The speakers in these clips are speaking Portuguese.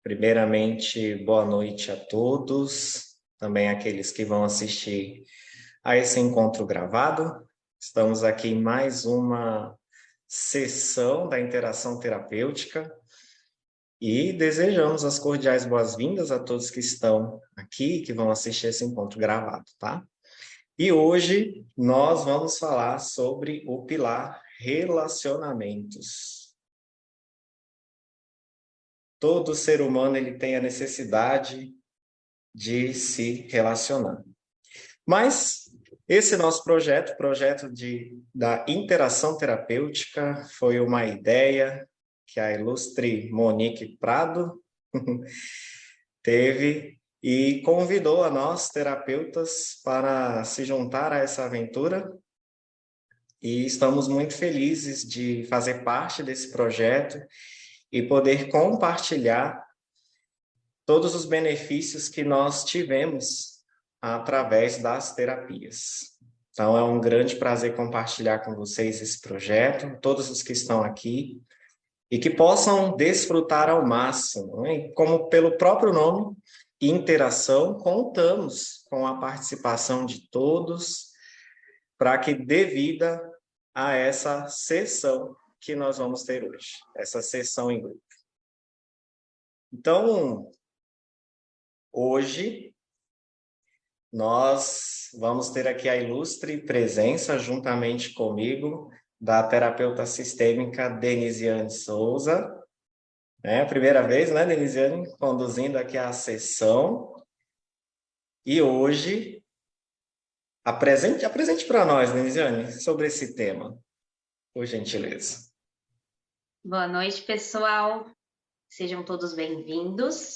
Primeiramente, boa noite a todos, também aqueles que vão assistir a esse encontro gravado. Estamos aqui em mais uma sessão da interação terapêutica e desejamos as cordiais boas-vindas a todos que estão aqui, que vão assistir esse encontro gravado, tá? E hoje nós vamos falar sobre o pilar relacionamentos. Todo ser humano ele tem a necessidade de se relacionar. Mas esse nosso projeto, da interação terapêutica, foi uma ideia que a ilustre Monique Prado teve e convidou a nós, terapeutas, para se juntar a essa aventura. E estamos muito felizes de fazer parte desse projeto e poder compartilhar todos os benefícios que nós tivemos através das terapias. Então, é um grande prazer compartilhar com vocês esse projeto, todos os que estão aqui, e que possam desfrutar ao máximo, né? Como pelo próprio nome, interação, contamos com a participação de todos para que dê vida a essa sessão que nós vamos ter hoje, essa sessão em grupo. Então, hoje, nós vamos ter aqui a ilustre presença, juntamente comigo, da terapeuta sistêmica Denisiane Souza. É a primeira vez, né, Denisiane, conduzindo aqui a sessão. E hoje, apresente para nós, Denisiane, sobre esse tema, por gentileza. Boa noite, pessoal. Sejam todos bem-vindos.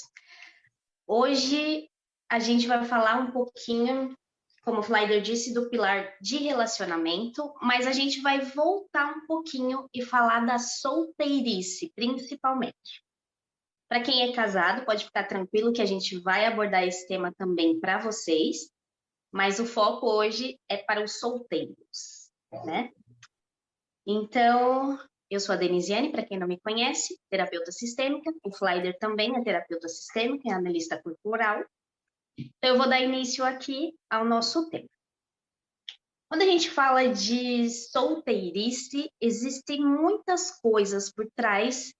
Hoje a gente vai falar um pouquinho, como o Flaider disse, do pilar de relacionamento, mas a gente vai voltar um pouquinho e falar da solteirice, principalmente. Para quem é casado, pode ficar tranquilo que a gente vai abordar esse tema também para vocês, mas o foco hoje é para os solteiros, né? Então, eu sou a Denisiane, para quem não me conhece, terapeuta sistêmica. O Flaider também é terapeuta sistêmica, é analista corporal. Então, eu vou dar início aqui ao nosso tema. Quando a gente fala de solteirice, existem muitas coisas por trás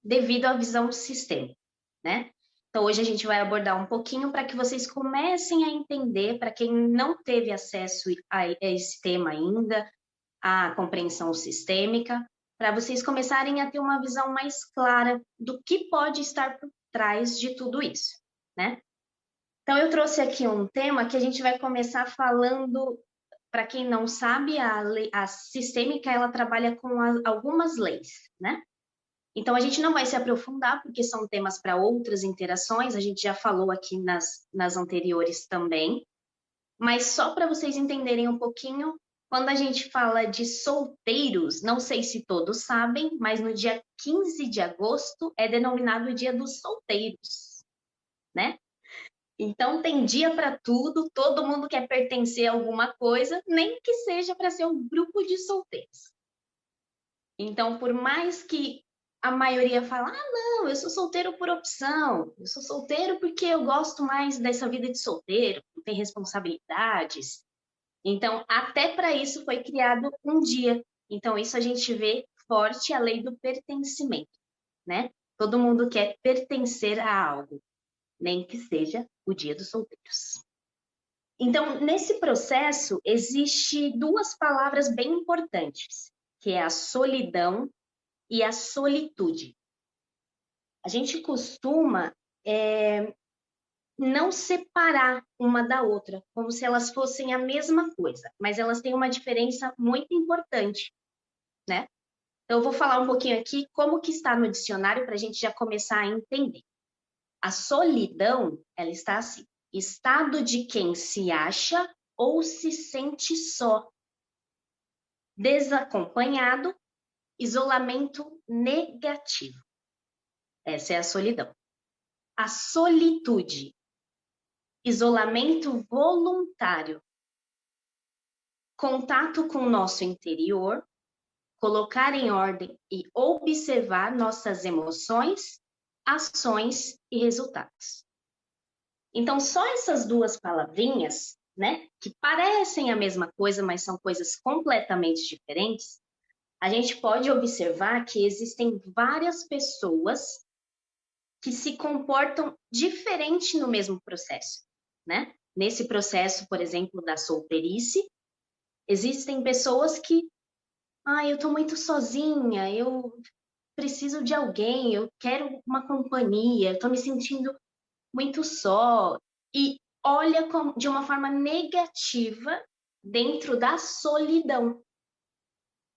devido à visão sistêmica, né? Então, hoje a gente vai abordar um pouquinho para que vocês comecem a entender, para quem não teve acesso a esse tema ainda, a compreensão sistêmica, para vocês começarem a ter uma visão mais clara do que pode estar por trás de tudo isso, né? Então, eu trouxe aqui um tema que a gente vai começar falando, para quem não sabe, a sistêmica, ela trabalha com algumas leis, né? Então, a gente não vai se aprofundar, porque são temas para outras interações, a gente já falou aqui nas anteriores também, mas só para vocês entenderem um pouquinho, quando a gente fala de solteiros, não sei se todos sabem, mas no dia 15 de agosto é denominado o Dia dos Solteiros, né? Então, tem dia para tudo, todo mundo quer pertencer a alguma coisa, nem que seja para ser um grupo de solteiros. Então, por mais que a maioria fala, não, eu sou solteiro por opção, eu sou solteiro porque eu gosto mais dessa vida de solteiro, não tem responsabilidades. Então, até para isso foi criado um dia. Então, isso a gente vê forte a lei do pertencimento, né? Todo mundo quer pertencer a algo, nem que seja o Dia dos Solteiros. Então, nesse processo, existe duas palavras bem importantes, que é a solidão e a solitude. A gente costuma não separar uma da outra, como se elas fossem a mesma coisa, mas elas têm uma diferença muito importante, né? Então, eu vou falar um pouquinho aqui como que está no dicionário para a gente já começar a entender. A solidão, ela está assim, estado de quem se acha ou se sente só, desacompanhado, isolamento negativo. Essa é a solidão. A solitude, isolamento voluntário, contato com o nosso interior, colocar em ordem e observar nossas emoções, ações e resultados. Então, só essas duas palavrinhas, né, que parecem a mesma coisa, mas são coisas completamente diferentes, a gente pode observar que existem várias pessoas que se comportam diferente no mesmo processo, né? Nesse processo, por exemplo, da solteirice, existem pessoas que, eu tô muito sozinha, eu preciso de alguém, eu quero uma companhia, eu tô me sentindo muito só, e olha de uma forma negativa dentro da solidão,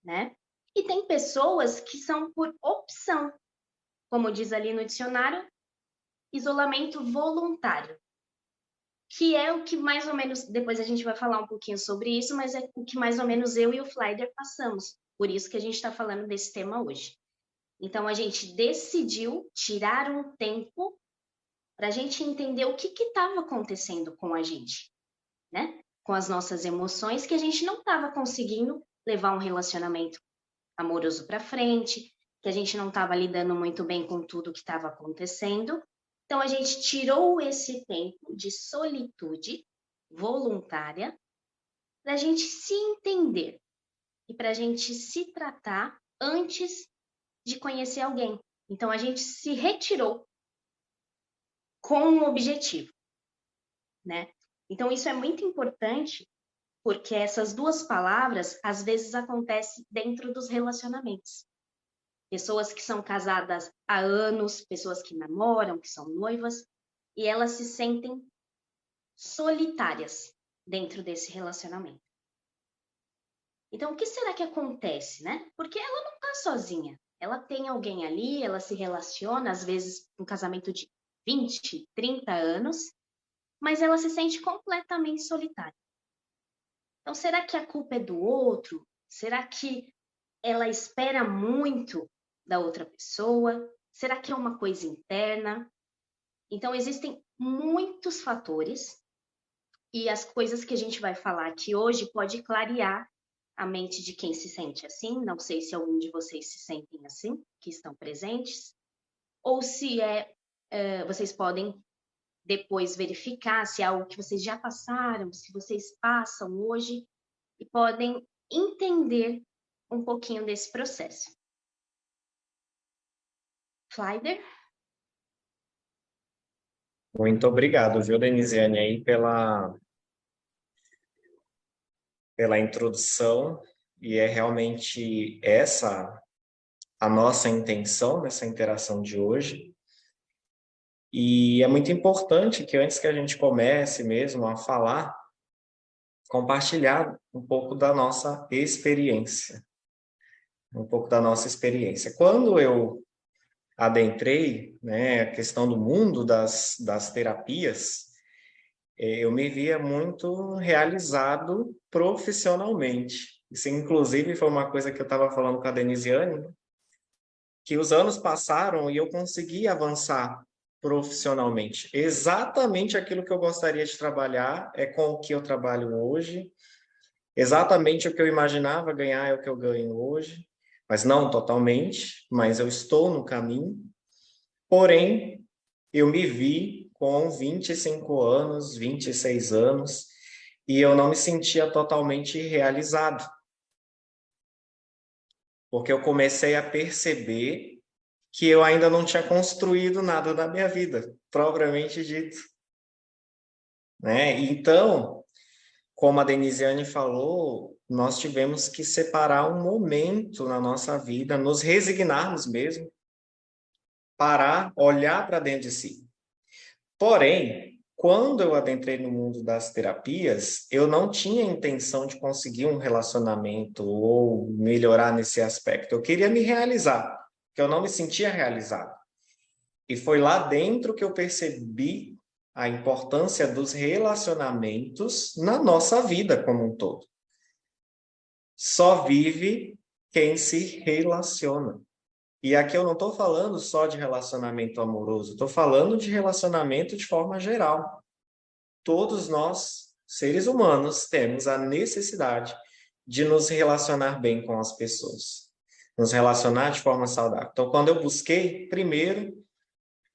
né? E tem pessoas que são por opção, como diz ali no dicionário, isolamento voluntário, que é o que mais ou menos, depois a gente vai falar um pouquinho sobre isso, mas é o que mais ou menos eu e o Flyder passamos, por isso que a gente está falando desse tema hoje. Então, a gente decidiu tirar um tempo para a gente entender o que estava acontecendo com a gente, né? Com as nossas emoções, que a gente não estava conseguindo levar um relacionamento amoroso para frente, que a gente não estava lidando muito bem com tudo que estava acontecendo. Então, a gente tirou esse tempo de solitude voluntária para a gente se entender e para a gente se tratar antes de conhecer alguém. Então, a gente se retirou com um objetivo, né? Então, isso é muito importante, porque essas duas palavras, às vezes, acontecem dentro dos relacionamentos. Pessoas que são casadas há anos, pessoas que namoram, que são noivas, e elas se sentem solitárias dentro desse relacionamento. Então, o que será que acontece, né? Porque ela não está sozinha. Ela tem alguém ali, ela se relaciona, às vezes, um casamento de 20, 30 anos, mas ela se sente completamente solitária. Então, será que a culpa é do outro? Será que ela espera muito da outra pessoa? Será que é uma coisa interna? Então, existem muitos fatores e as coisas que a gente vai falar aqui hoje pode clarear a mente de quem se sente assim. Não sei se algum de vocês se sentem assim, que estão presentes, ou se vocês podem depois verificar se é algo que vocês já passaram, se vocês passam hoje e podem entender um pouquinho desse processo. Flyder? Muito obrigado, viu, Denisiane, aí pela introdução, e é realmente essa a nossa intenção nessa interação de hoje. E é muito importante que antes que a gente comece mesmo a falar, compartilhar um pouco da nossa experiência. Um pouco da nossa experiência. Quando eu adentrei, né, a questão do mundo das terapias, eu me via muito realizado profissionalmente. Isso, inclusive, foi uma coisa que eu estava falando com a Denisiane, né, que os anos passaram e eu consegui avançar profissionalmente. Exatamente aquilo que eu gostaria de trabalhar é com o que eu trabalho hoje. Exatamente o que eu imaginava ganhar é o que eu ganho hoje. Mas não totalmente, mas eu estou no caminho. Porém, eu me vi com 25 anos, 26 anos, e eu não me sentia totalmente realizado. Porque eu comecei a perceber que eu ainda não tinha construído nada na minha vida, propriamente dito. Né? Então, como a Denisiane falou, nós tivemos que separar um momento na nossa vida, nos resignarmos mesmo, parar, olhar para dentro de si. Porém, quando eu adentrei no mundo das terapias, eu não tinha intenção de conseguir um relacionamento ou melhorar nesse aspecto. Eu queria me realizar, porque eu não me sentia realizado. E foi lá dentro que eu percebi a importância dos relacionamentos na nossa vida como um todo. Só vive quem se relaciona. E aqui eu não estou falando só de relacionamento amoroso, estou falando de relacionamento de forma geral. Todos nós, seres humanos, temos a necessidade de nos relacionar bem com as pessoas, nos relacionar de forma saudável. Então, quando eu busquei, primeiro,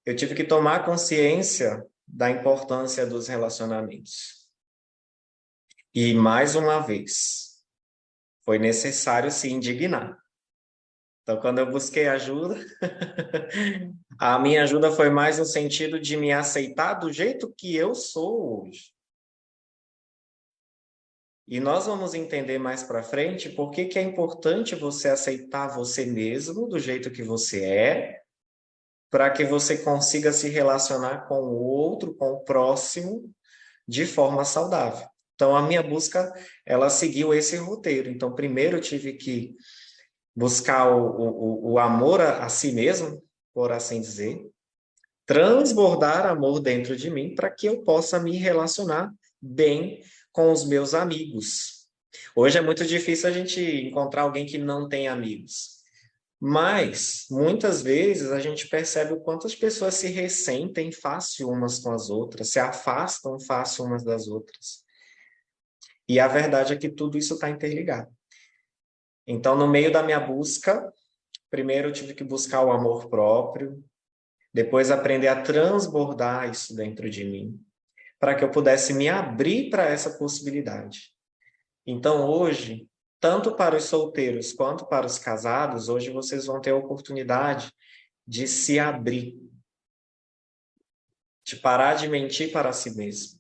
eu tive que tomar consciência da importância dos relacionamentos. E, mais uma vez, foi necessário se indignar. Então, quando eu busquei ajuda, a minha ajuda foi mais no sentido de me aceitar do jeito que eu sou hoje. E nós vamos entender mais para frente por que é importante você aceitar você mesmo do jeito que você é, para que você consiga se relacionar com o outro, com o próximo, de forma saudável. Então, a minha busca, ela seguiu esse roteiro. Então, primeiro eu tive que buscar o amor a si mesmo, por assim dizer, transbordar amor dentro de mim para que eu possa me relacionar bem com os meus amigos. Hoje é muito difícil a gente encontrar alguém que não tem amigos. Mas, muitas vezes, a gente percebe o quanto as pessoas se ressentem fácil umas com as outras, se afastam fácil umas das outras. E a verdade é que tudo isso está interligado. Então, no meio da minha busca, primeiro eu tive que buscar o amor próprio, depois aprender a transbordar isso dentro de mim, para que eu pudesse me abrir para essa possibilidade. Então, hoje, tanto para os solteiros quanto para os casados, hoje vocês vão ter a oportunidade de se abrir, de parar de mentir para si mesmo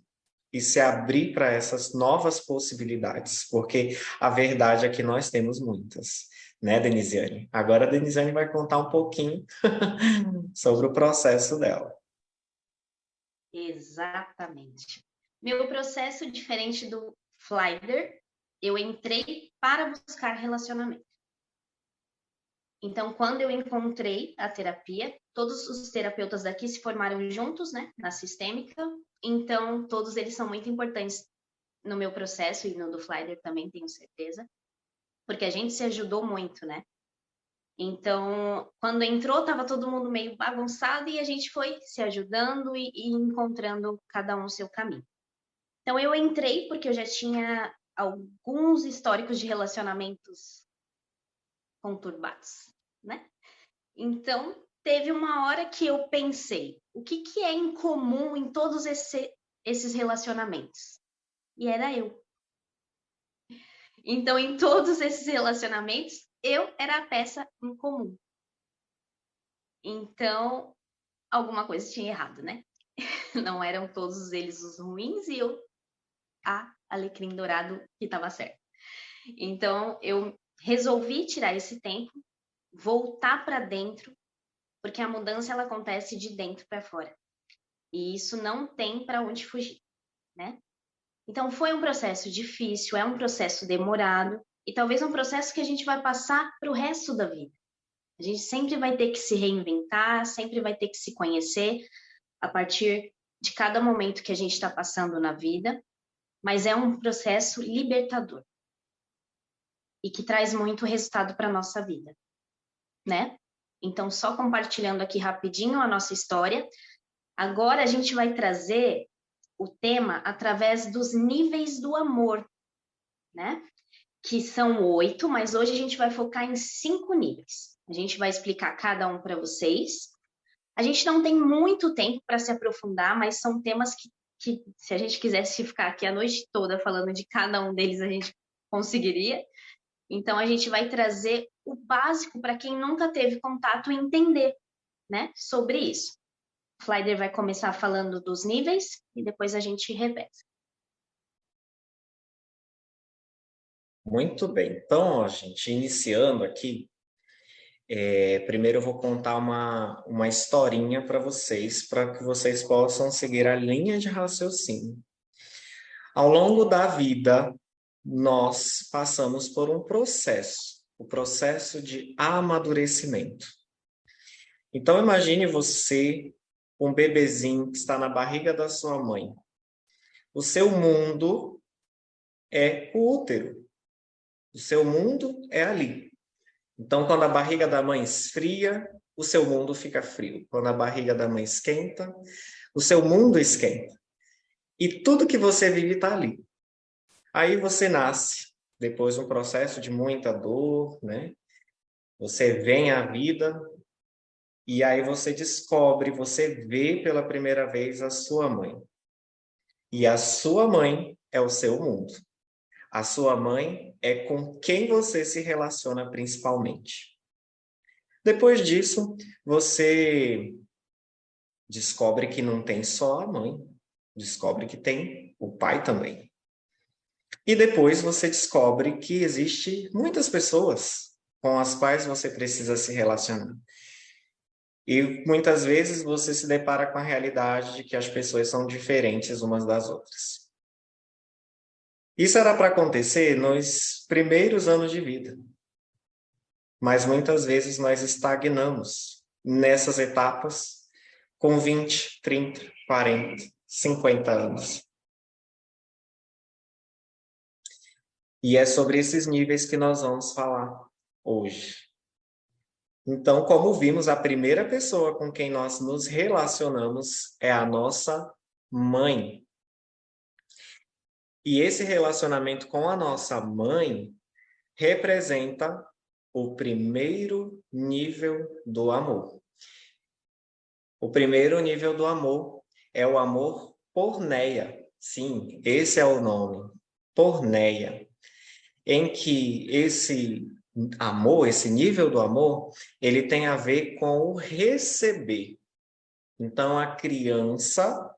e se abrir para essas novas possibilidades, porque a verdade é que nós temos muitas, né, Denisiane? Agora a Denisiane vai contar um pouquinho sobre o processo dela. Exatamente. Meu processo, diferente do Flyder, eu entrei para buscar relacionamento. Então, quando eu encontrei a terapia, todos os terapeutas daqui se formaram juntos, né, na sistêmica. Então, todos eles são muito importantes no meu processo e no do Flyder também, tenho certeza, porque a gente se ajudou muito, né? Então, quando entrou, estava todo mundo meio bagunçado e a gente foi se ajudando e encontrando cada um o seu caminho. Então, eu entrei porque eu já tinha alguns históricos de relacionamentos conturbados, né? Então, teve uma hora que eu pensei, o que é em comum em todos esses relacionamentos? E era eu. Então, em todos esses relacionamentos, eu era a peça em comum. Então, alguma coisa tinha errado, né? Não eram todos eles os ruins e eu, a alecrim dourado, que estava certo. Então, eu resolvi tirar esse tempo, voltar para dentro, porque a mudança ela acontece de dentro para fora. E isso não tem para onde fugir, né? Então, foi um processo difícil, é um processo demorado e talvez um processo que a gente vai passar para o resto da vida. A gente sempre vai ter que se reinventar, sempre vai ter que se conhecer a partir de cada momento que a gente está passando na vida, mas é um processo libertador e que traz muito resultado para a nossa vida, né? Então, só compartilhando aqui rapidinho a nossa história, agora a gente vai trazer o tema através dos níveis do amor, né? Que são 8, mas hoje a gente vai focar em 5 níveis. A gente vai explicar cada um para vocês. A gente não tem muito tempo para se aprofundar, mas são temas que se a gente quisesse ficar aqui a noite toda falando de cada um deles, a gente conseguiria. Então, a gente vai trazer o básico para quem nunca teve contato e entender, né, sobre isso. O Flyder vai começar falando dos níveis e depois a gente reveza. Muito bem. Então, ó, gente, iniciando aqui, primeiro eu vou contar uma historinha para vocês que vocês possam seguir a linha de raciocínio. Ao longo da vida, nós passamos por um processo, o processo de amadurecimento. Então, imagine você, um bebezinho que está na barriga da sua mãe. O seu mundo é o útero. O seu mundo é ali. Então, quando a barriga da mãe esfria, o seu mundo fica frio. Quando a barriga da mãe esquenta, o seu mundo esquenta. E tudo que você vive está ali. Aí você nasce, depois de um processo de muita dor, né? Você vem à vida E aí você descobre, você vê pela primeira vez a sua mãe. E a sua mãe é o seu mundo. A sua mãe é com quem você se relaciona principalmente. Depois disso, você descobre que não tem só a mãe, descobre que tem o pai também. E depois você descobre que existe muitas pessoas com as quais você precisa se relacionar. E muitas vezes você se depara com a realidade de que as pessoas são diferentes umas das outras. Isso era para acontecer nos primeiros anos de vida. Mas muitas vezes nós estagnamos nessas etapas com 20, 30, 40, 50 anos. E é sobre esses níveis que nós vamos falar hoje. Então, como vimos, a primeira pessoa com quem nós nos relacionamos é a nossa mãe. E esse relacionamento com a nossa mãe representa o primeiro nível do amor. O primeiro nível do amor é o amor porneia. Sim, esse é o nome, porneia. Em que esse amor, esse nível do amor, ele tem a ver com o receber. Então, a criança,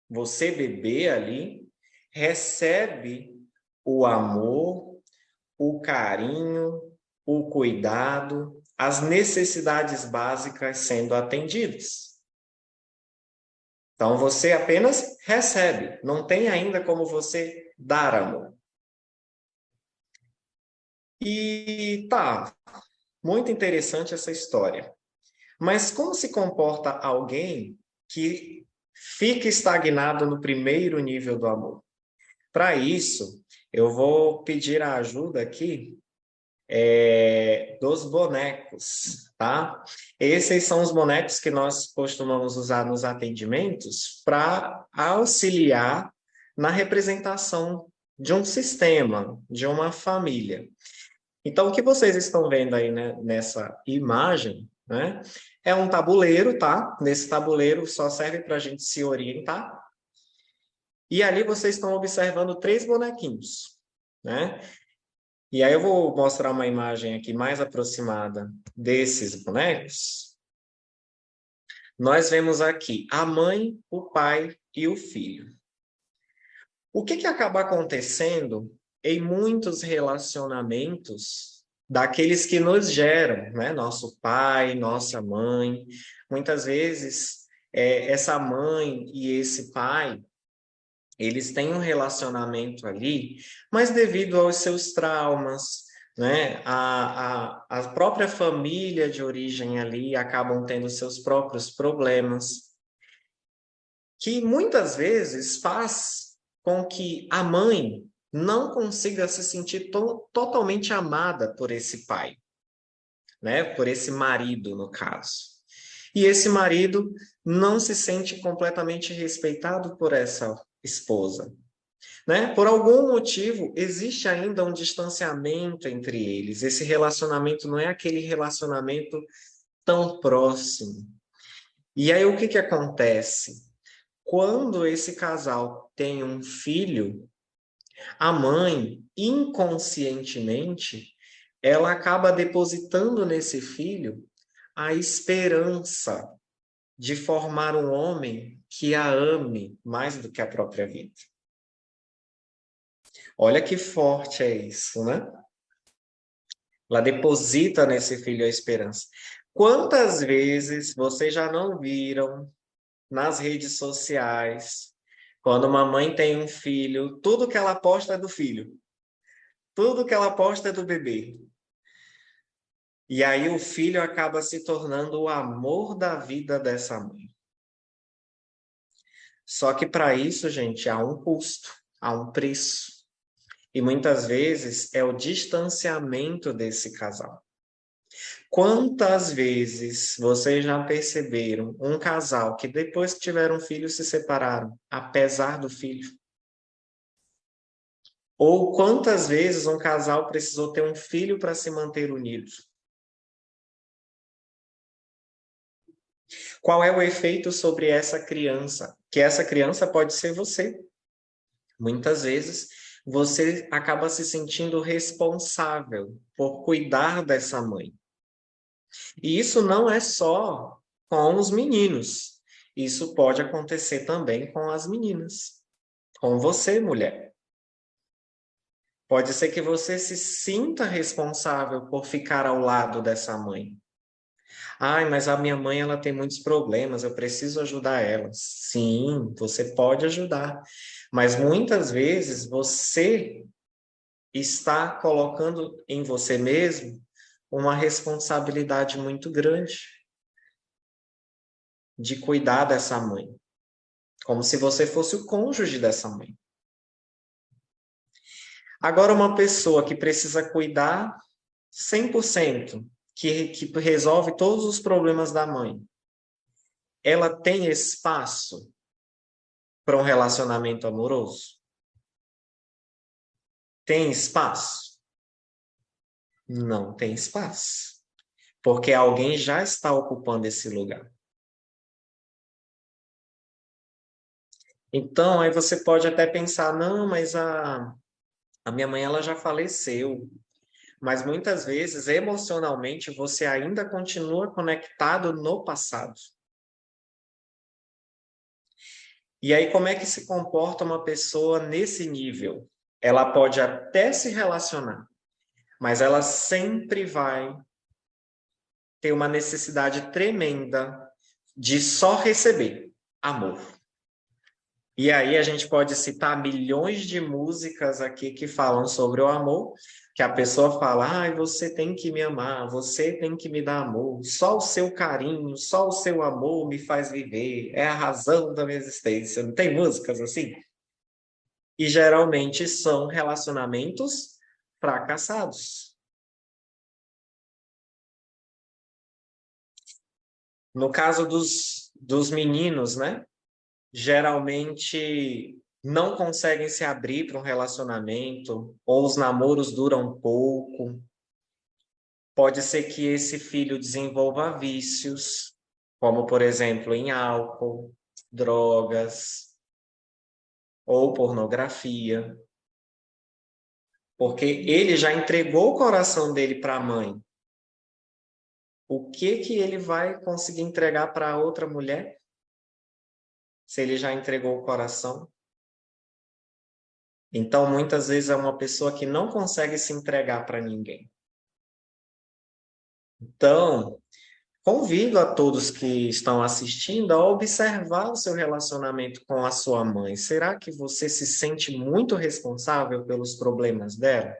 você bebê ali, recebe o amor, o carinho, o cuidado, as necessidades básicas sendo atendidas. Então, você apenas recebe, não tem ainda como você dar amor. E tá, muito interessante essa história. Mas como se comporta alguém que fica estagnado no primeiro nível do amor? Para isso, eu vou pedir a ajuda aqui dos bonecos, tá? Esses são os bonecos que nós costumamos usar nos atendimentos para auxiliar na representação de um sistema, de uma família. Então, o que vocês estão vendo aí, né, nessa imagem, né, é um tabuleiro, tá? Nesse tabuleiro só serve para a gente se orientar. E ali vocês estão observando 3 bonequinhos, né? E aí eu vou mostrar uma imagem aqui mais aproximada desses bonecos. Nós vemos aqui a mãe, o pai e o filho. O que acaba acontecendo em muitos relacionamentos daqueles que nos geram, né? Nosso pai, nossa mãe. Muitas vezes, essa mãe e esse pai, eles têm um relacionamento ali, mas devido aos seus traumas, né? A própria família de origem ali acabam tendo seus próprios problemas, que muitas vezes faz com que a mãe não consiga se sentir totalmente amada por esse pai, né? Por esse marido, no caso. E esse marido não se sente completamente respeitado por essa esposa, né? Por algum motivo, existe ainda um distanciamento entre eles. Esse relacionamento não é aquele relacionamento tão próximo. E aí, o que acontece? Quando esse casal tem um filho, a mãe, inconscientemente, ela acaba depositando nesse filho a esperança de formar um homem que a ame mais do que a própria vida. Olha que forte é isso, né? Ela deposita nesse filho a esperança. Quantas vezes vocês já não viram nas redes sociais, quando uma mãe tem um filho, tudo que ela posta é do filho. Tudo que ela posta é do bebê. E aí o filho acaba se tornando o amor da vida dessa mãe. Só que para isso, gente, há um custo, há um preço. E muitas vezes é o distanciamento desse casal. Quantas vezes vocês já perceberam um casal que depois que tiveram um filho se separaram, apesar do filho? Ou quantas vezes um casal precisou ter um filho para se manter unido? Qual é o efeito sobre essa criança? Que essa criança pode ser você. Muitas vezes você acaba se sentindo responsável por cuidar dessa mãe. E isso não é só com os meninos. Isso pode acontecer também com as meninas. Com você, mulher. Pode ser que você se sinta responsável por ficar ao lado dessa mãe. Ai, mas a minha mãe ela tem muitos problemas, eu preciso ajudar ela. Sim, você pode ajudar. Mas muitas vezes você está colocando em você mesmo uma responsabilidade muito grande de cuidar dessa mãe, como se você fosse o cônjuge dessa mãe. Agora, uma pessoa que precisa cuidar 100%, que resolve todos os problemas da mãe, ela tem espaço para um relacionamento amoroso? Tem espaço? Não tem espaço, porque alguém já está ocupando esse lugar. Então, aí você pode até pensar, não, mas a minha mãe ela já faleceu. Mas muitas vezes, emocionalmente, você ainda continua conectado no passado. E aí, como é que se comporta uma pessoa nesse nível? Ela pode até se relacionar, mas ela sempre vai ter uma necessidade tremenda de só receber amor. E aí a gente pode citar milhões de músicas aqui que falam sobre o amor, que a pessoa fala, ai, você tem que me amar, você tem que me dar amor, só o seu carinho, só o seu amor me faz viver, é a razão da minha existência. Não tem músicas assim? E geralmente são relacionamentos fracassados. No caso dos meninos, né? Geralmente não conseguem se abrir para um relacionamento, ou os namoros duram pouco. Pode ser que esse filho desenvolva vícios, como, por exemplo, em álcool, drogas ou pornografia, porque ele já entregou o coração dele para a mãe. O que ele vai conseguir entregar para outra mulher, se ele já entregou o coração? Então, muitas vezes é uma pessoa que não consegue se entregar para ninguém. Então, convido a todos que estão assistindo a observar o seu relacionamento com a sua mãe. Será que você se sente muito responsável pelos problemas dela?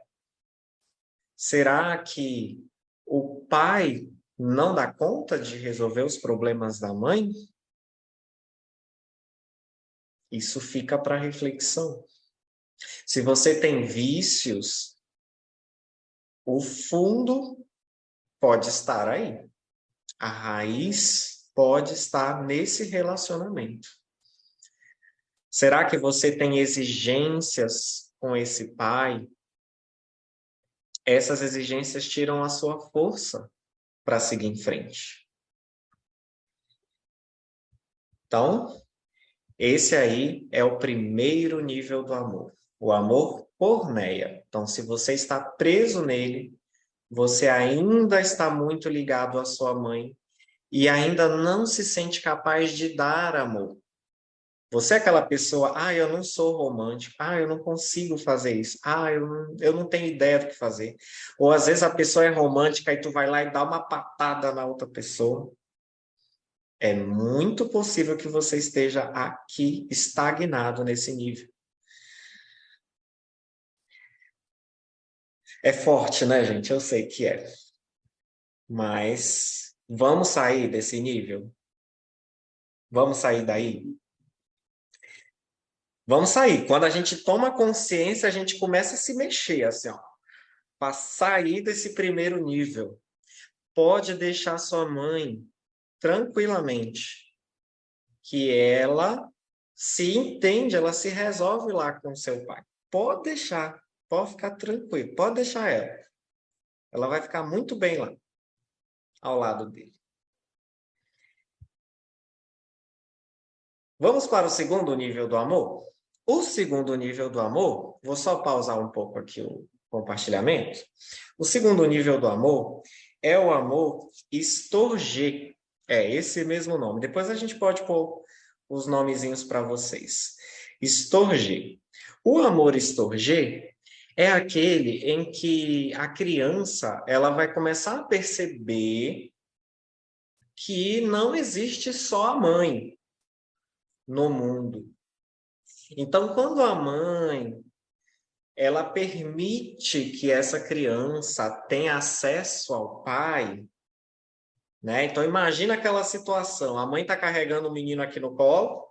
Será que o pai não dá conta de resolver os problemas da mãe? Isso fica para reflexão. Se você tem vícios, o fundo pode estar aí. A raiz pode estar nesse relacionamento. Será que você tem exigências com esse pai? Essas exigências tiram a sua força para seguir em frente. Então, esse aí é o primeiro nível do amor. O amor porneia. Então, se você está preso nele, você ainda está muito ligado à sua mãe e ainda não se sente capaz de dar amor. Você é aquela pessoa, eu não sou romântico, eu não consigo fazer isso, eu não tenho ideia do que fazer. Ou às vezes a pessoa é romântica e tu vai lá e dá uma patada na outra pessoa. É muito possível que você esteja aqui estagnado nesse nível. É forte, né, gente? Eu sei que é. Mas vamos sair desse nível? Vamos sair daí? Vamos sair. Quando a gente toma consciência, a gente começa a se mexer, assim, ó, para sair desse primeiro nível. Pode deixar sua mãe tranquilamente, que ela se entende, ela se resolve lá com seu pai. Pode deixar, pode ficar tranquilo, pode deixar ela. Ela vai ficar muito bem lá, ao lado dele. Vamos para o segundo nível do amor? O segundo nível do amor, vou só pausar um pouco aqui o compartilhamento. O segundo nível do amor é o amor estorgê. É esse mesmo nome. Depois a gente pode pôr os nomezinhos para vocês. Estorgê. O amor estorgê é aquele em que a criança ela vai começar a perceber que não existe só a mãe no mundo. Então, quando a mãe ela permite que essa criança tenha acesso ao pai, né? Então, imagina aquela situação: a mãe está carregando o menino aqui no colo,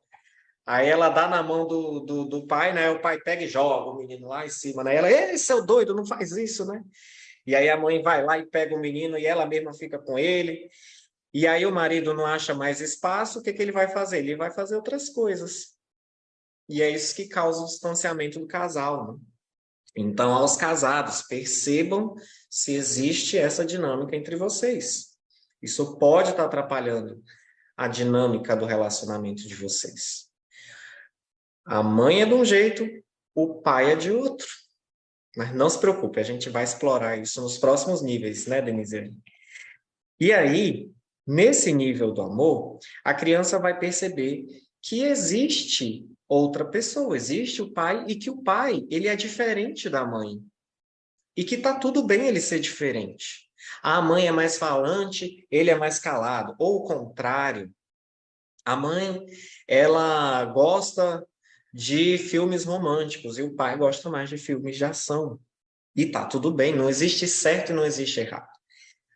aí ela dá na mão do pai, né? O pai pega e joga o menino lá em cima, né? Ela, ei, seu doido, não faz isso, né? E aí a mãe vai lá e pega o menino e ela mesma fica com ele. E aí o marido não acha mais espaço, o que que ele vai fazer? Ele vai fazer outras coisas. E é isso que causa o distanciamento do casal, né? Então, aos casados, percebam se existe essa dinâmica entre vocês. Isso pode estar atrapalhando a dinâmica do relacionamento de vocês. A mãe é de um jeito, o pai é de outro. Mas não se preocupe, a gente vai explorar isso nos próximos níveis, né, Denise? E aí, nesse nível do amor, a criança vai perceber que existe outra pessoa, existe o pai e que o pai, ele é diferente da mãe. E que tá tudo bem ele ser diferente. A mãe é mais falante, ele é mais calado. Ou o contrário. A mãe, ela gosta de filmes românticos e o pai gosta mais de filmes de ação. E tá tudo bem, não existe certo e não existe errado.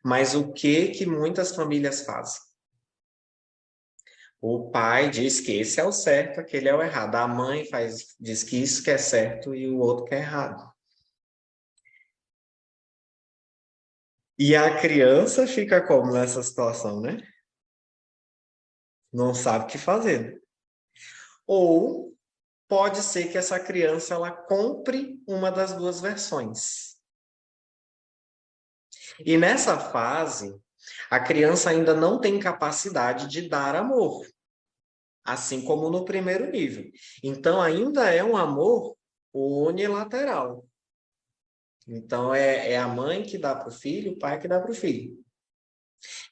Mas o que muitas famílias fazem? O pai diz que esse é o certo, aquele é o errado. A mãe diz que isso que é certo e o outro que é errado. E a criança fica como nessa situação, né? Não sabe o que fazer. Ou pode ser que essa criança ela compre uma das duas versões. E nessa fase, a criança ainda não tem capacidade de dar amor, assim como no primeiro nível. Então, ainda é um amor unilateral. Então, é a mãe que dá para o filho, o pai que dá para o filho.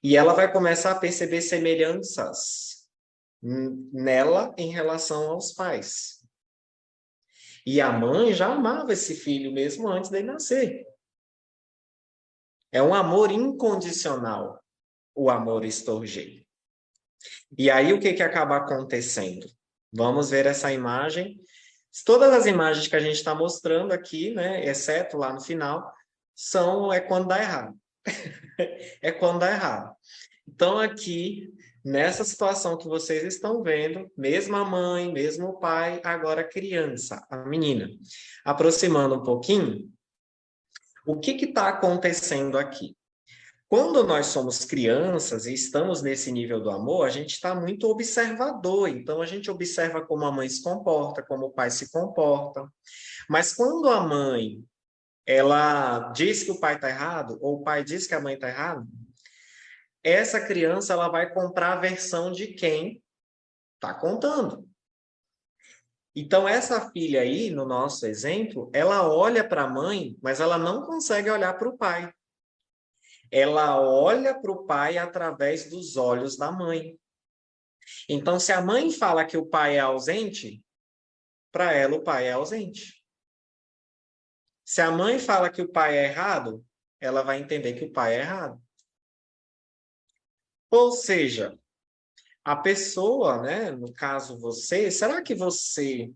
E ela vai começar a perceber semelhanças nela em relação aos pais. E a mãe já amava esse filho mesmo antes dele nascer. É um amor incondicional, o amor estorgê. E aí o que acaba acontecendo? Vamos ver essa imagem. Todas as imagens que a gente está mostrando aqui, né, exceto lá no final, é quando dá errado. É quando dá errado. Então, aqui, nessa situação que vocês estão vendo, mesmo a mãe, mesmo o pai, agora a criança, a menina. Aproximando um pouquinho, o que está acontecendo aqui? Quando nós somos crianças e estamos nesse nível do amor, a gente está muito observador. Então, a gente observa como a mãe se comporta, como o pai se comporta. Mas quando a mãe, ela diz que o pai está errado, ou o pai diz que a mãe está errada, essa criança ela vai comprar a versão de quem está contando. Então, essa filha aí, no nosso exemplo, ela olha para a mãe, mas ela não consegue olhar para o pai. Ela olha para o pai através dos olhos da mãe. Então, se a mãe fala que o pai é ausente, para ela o pai é ausente. Se a mãe fala que o pai é errado, ela vai entender que o pai é errado. Ou seja, a pessoa, né, no caso você, será que você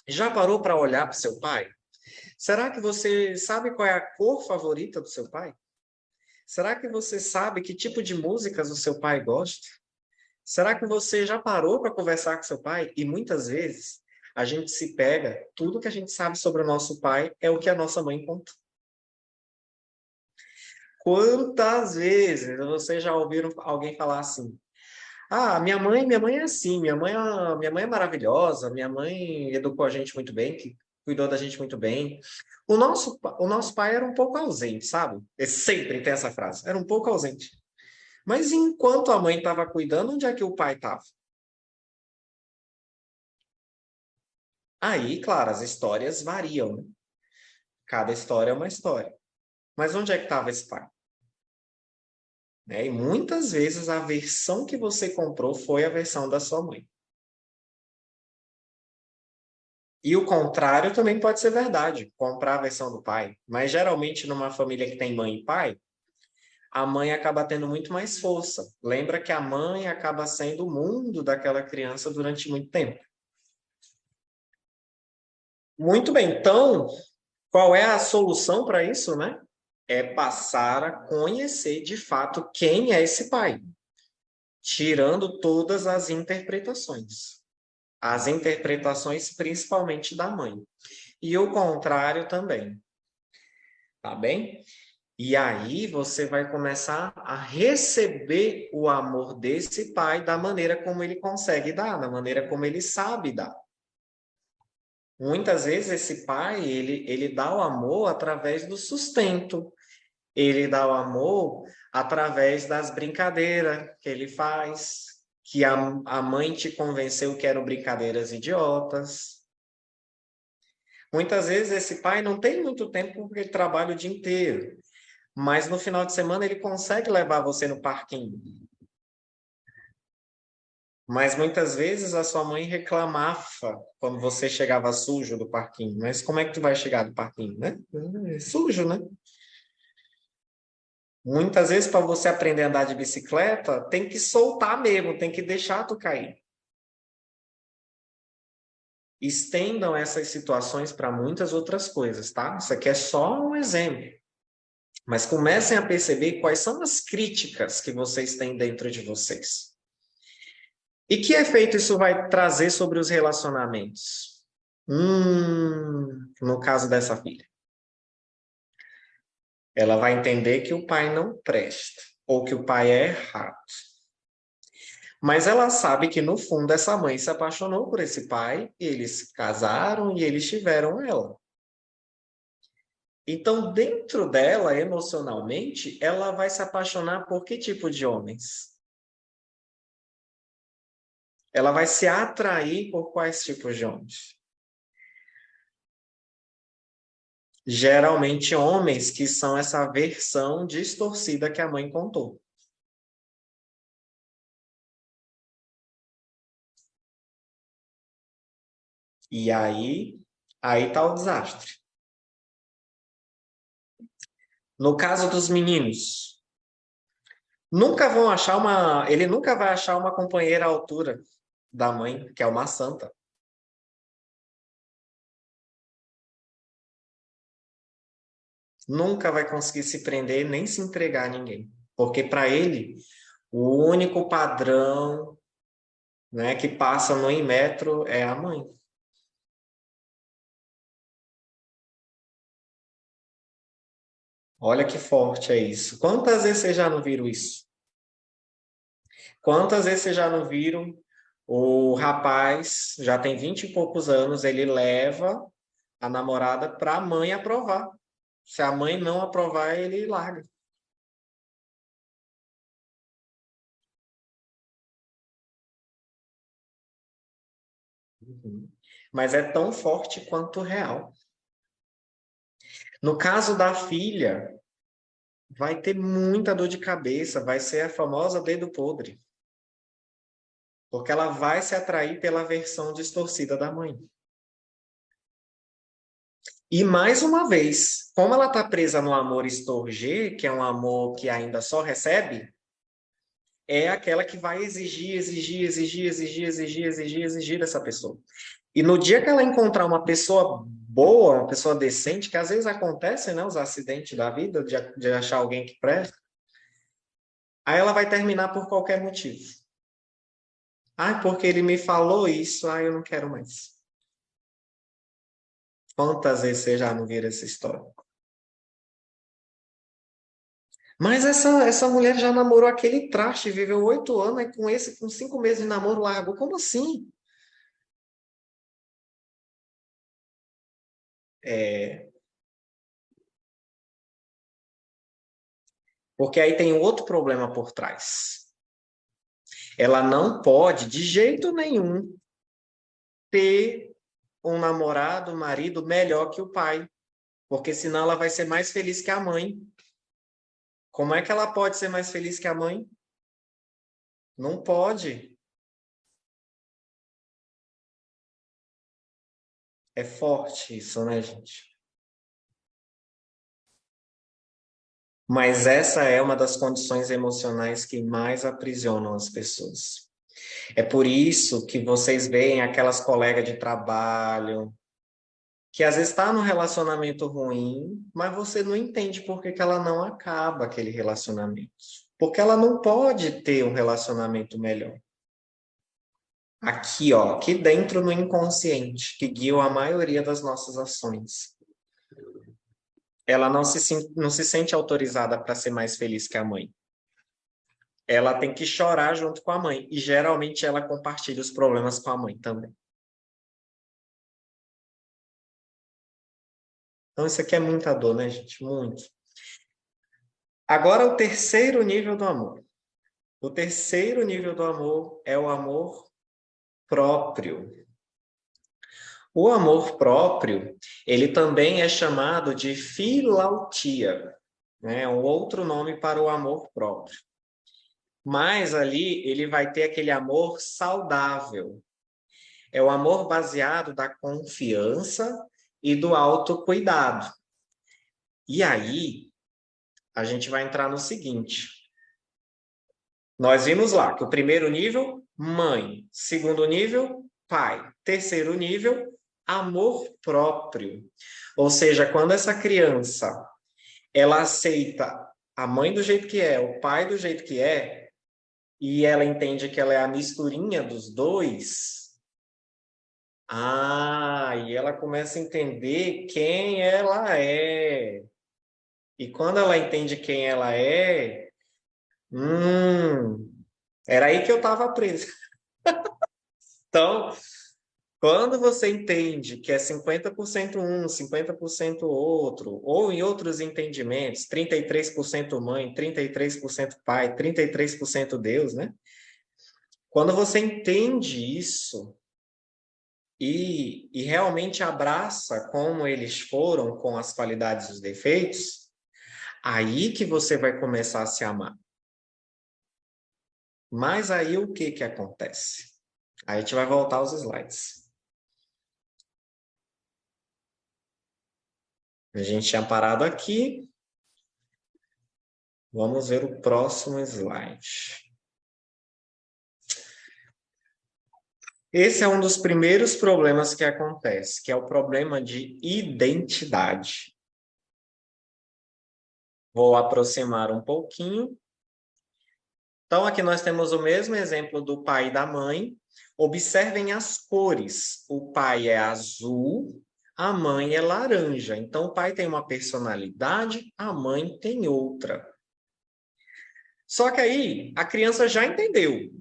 já parou para olhar para o seu pai? Será que você sabe qual é a cor favorita do seu pai? Será que você sabe que tipo de músicas o seu pai gosta? Será que você já parou para conversar com seu pai? E muitas vezes a gente se pega, tudo que a gente sabe sobre o nosso pai é o que a nossa mãe conta. Quantas vezes vocês já ouviram alguém falar assim: "Ah, minha mãe é assim, minha mãe é maravilhosa, minha mãe educou a gente muito bem, que cuidou da gente muito bem." O nosso pai era um pouco ausente, sabe? Ele sempre tem essa frase, era um pouco ausente. Mas enquanto a mãe estava cuidando, onde é que o pai estava? Aí, claro, as histórias variam, né? Cada história é uma história. Mas onde é que estava esse pai? E muitas vezes a versão que você comprou foi a versão da sua mãe. E o contrário também pode ser verdade, comprar a versão do pai. Mas geralmente numa família que tem mãe e pai, a mãe acaba tendo muito mais força. Lembra que a mãe acaba sendo o mundo daquela criança durante muito tempo. Muito bem, então, qual é a solução para isso, né? É passar a conhecer de fato quem é esse pai, tirando todas as interpretações. As interpretações principalmente da mãe. E o contrário também. Tá bem? E aí você vai começar a receber o amor desse pai da maneira como ele consegue dar, da maneira como ele sabe dar. Muitas vezes esse pai, ele dá o amor através do sustento, ele dá o amor através das brincadeiras que ele faz, que a mãe te convenceu que eram brincadeiras idiotas. Muitas vezes esse pai não tem muito tempo porque ele trabalha o dia inteiro, mas no final de semana ele consegue levar você no parquinho. Mas muitas vezes a sua mãe reclamava quando você chegava sujo do parquinho. Mas como é que tu vai chegar do parquinho, né? É sujo, né? Muitas vezes, para você aprender a andar de bicicleta, tem que soltar mesmo, tem que deixar tu cair. Estendam essas situações para muitas outras coisas, tá? Isso aqui é só um exemplo. Mas comecem a perceber quais são as críticas que vocês têm dentro de vocês. E que efeito isso vai trazer sobre os relacionamentos? No caso dessa filha. Ela vai entender que o pai não presta, ou que o pai é errado. Mas ela sabe que, no fundo, essa mãe se apaixonou por esse pai, e eles se casaram e eles tiveram ela. Então, dentro dela, emocionalmente, ela vai se apaixonar por que tipo de homens? Ela vai se atrair por quais tipos de homens? Geralmente homens que são essa versão distorcida que a mãe contou. E aí tá o desastre. No caso dos meninos, ele nunca vai achar uma companheira à altura da mãe, que é uma santa. Nunca vai conseguir se prender nem se entregar a ninguém. Porque para ele, o único padrão, né, que passa no metro é a mãe. Olha que forte é isso. Quantas vezes vocês já não viram isso? Quantas vezes vocês já não viram o rapaz, já tem 20 e poucos anos, ele leva a namorada para a mãe aprovar. Se a mãe não aprovar, ele larga. Uhum. Mas é tão forte quanto real. No caso da filha, vai ter muita dor de cabeça, vai ser a famosa dedo podre. Porque ela vai se atrair pela versão distorcida da mãe. E mais uma vez, como ela está presa no amor estorger, que é um amor que ainda só recebe, é aquela que vai exigir dessa pessoa. E no dia que ela encontrar uma pessoa boa, uma pessoa decente, que às vezes acontecem, né, os acidentes da vida, de achar alguém que presta, aí ela vai terminar por qualquer motivo. Ah, porque ele me falou isso, eu não quero mais. Quantas vezes você já não viram essa história? Mas essa mulher já namorou aquele traste, viveu 8 anos, e com esse, com 5 meses de namoro, largou. Como assim? É, porque aí tem outro problema por trás. Ela não pode, de jeito nenhum, ter um namorado, um marido melhor que o pai, porque senão ela vai ser mais feliz que a mãe. Como é que ela pode ser mais feliz que a mãe? Não pode. É forte isso, né, gente? Mas essa é uma das condições emocionais que mais aprisionam as pessoas. É por isso que vocês veem aquelas colegas de trabalho que às vezes está num relacionamento ruim, mas você não entende por que que ela não acaba aquele relacionamento. Porque ela não pode ter um relacionamento melhor. Aqui, ó, aqui dentro no inconsciente, que guia a maioria das nossas ações. Ela não se sente autorizada para ser mais feliz que a mãe. Ela tem que chorar junto com a mãe. E geralmente ela compartilha os problemas com a mãe também. Então isso aqui é muita dor, né, gente? Muito. Agora o terceiro nível do amor. O terceiro nível do amor é o amor próprio. O amor próprio, ele também é chamado de filautia, né? É um outro nome para o amor próprio. Mas ali ele vai ter aquele amor saudável. É o amor baseado da confiança e do autocuidado. E aí, a gente vai entrar no seguinte. Nós vimos lá que o primeiro nível, mãe. Segundo nível, pai. Terceiro nível, amor próprio. Ou seja, quando essa criança, ela aceita a mãe do jeito que é, o pai do jeito que é, e ela entende que ela é a misturinha dos dois, e ela começa a entender quem ela é. E quando ela entende quem ela é, era aí que eu estava preso. Então, quando você entende que é 50% um, 50% outro, ou em outros entendimentos, 33% mãe, 33% pai, 33% Deus, né? Quando você entende isso e realmente abraça como eles foram, com as qualidades e os defeitos, aí que você vai começar a se amar. Mas aí o que que acontece? Aí a gente vai voltar aos slides. A gente tinha parado aqui. Vamos ver o próximo slide. Esse é um dos primeiros problemas que acontece, que é o problema de identidade. Vou aproximar um pouquinho. Então, aqui nós temos o mesmo exemplo do pai e da mãe. Observem as cores. O pai é azul, a mãe é laranja. Então, o pai tem uma personalidade, a mãe tem outra. Só que aí, a criança já entendeu.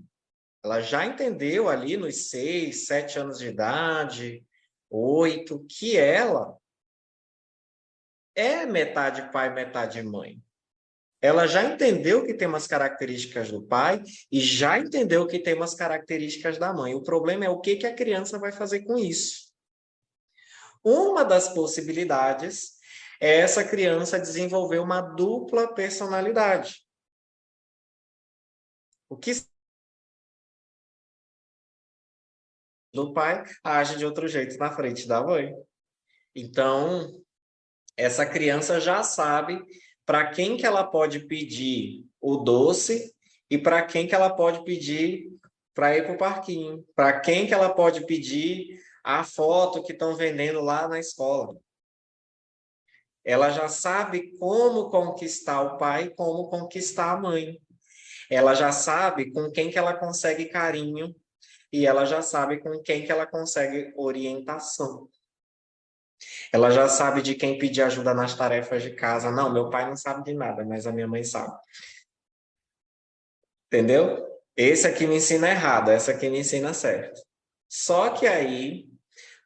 Ela já entendeu ali nos 6, 7 anos de idade, 8, que ela é metade pai, metade mãe. Ela já entendeu que tem umas características do pai e já entendeu que tem umas características da mãe. O problema é o que a criança vai fazer com isso. Uma das possibilidades é essa criança desenvolver uma dupla personalidade. O que do pai age de outro jeito na frente da mãe. Então, essa criança já sabe para quem que ela pode pedir o doce e para quem que ela pode pedir para ir para o parquinho, para quem que ela pode pedir a foto que estão vendendo lá na escola. Ela já sabe como conquistar o pai, como conquistar a mãe. Ela já sabe com quem que ela consegue carinho e ela já sabe com quem que ela consegue orientação. Ela já sabe de quem pedir ajuda nas tarefas de casa. Não, meu pai não sabe de nada, mas a minha mãe sabe. Entendeu? Esse aqui me ensina errado, essa aqui me ensina certo. Só que aí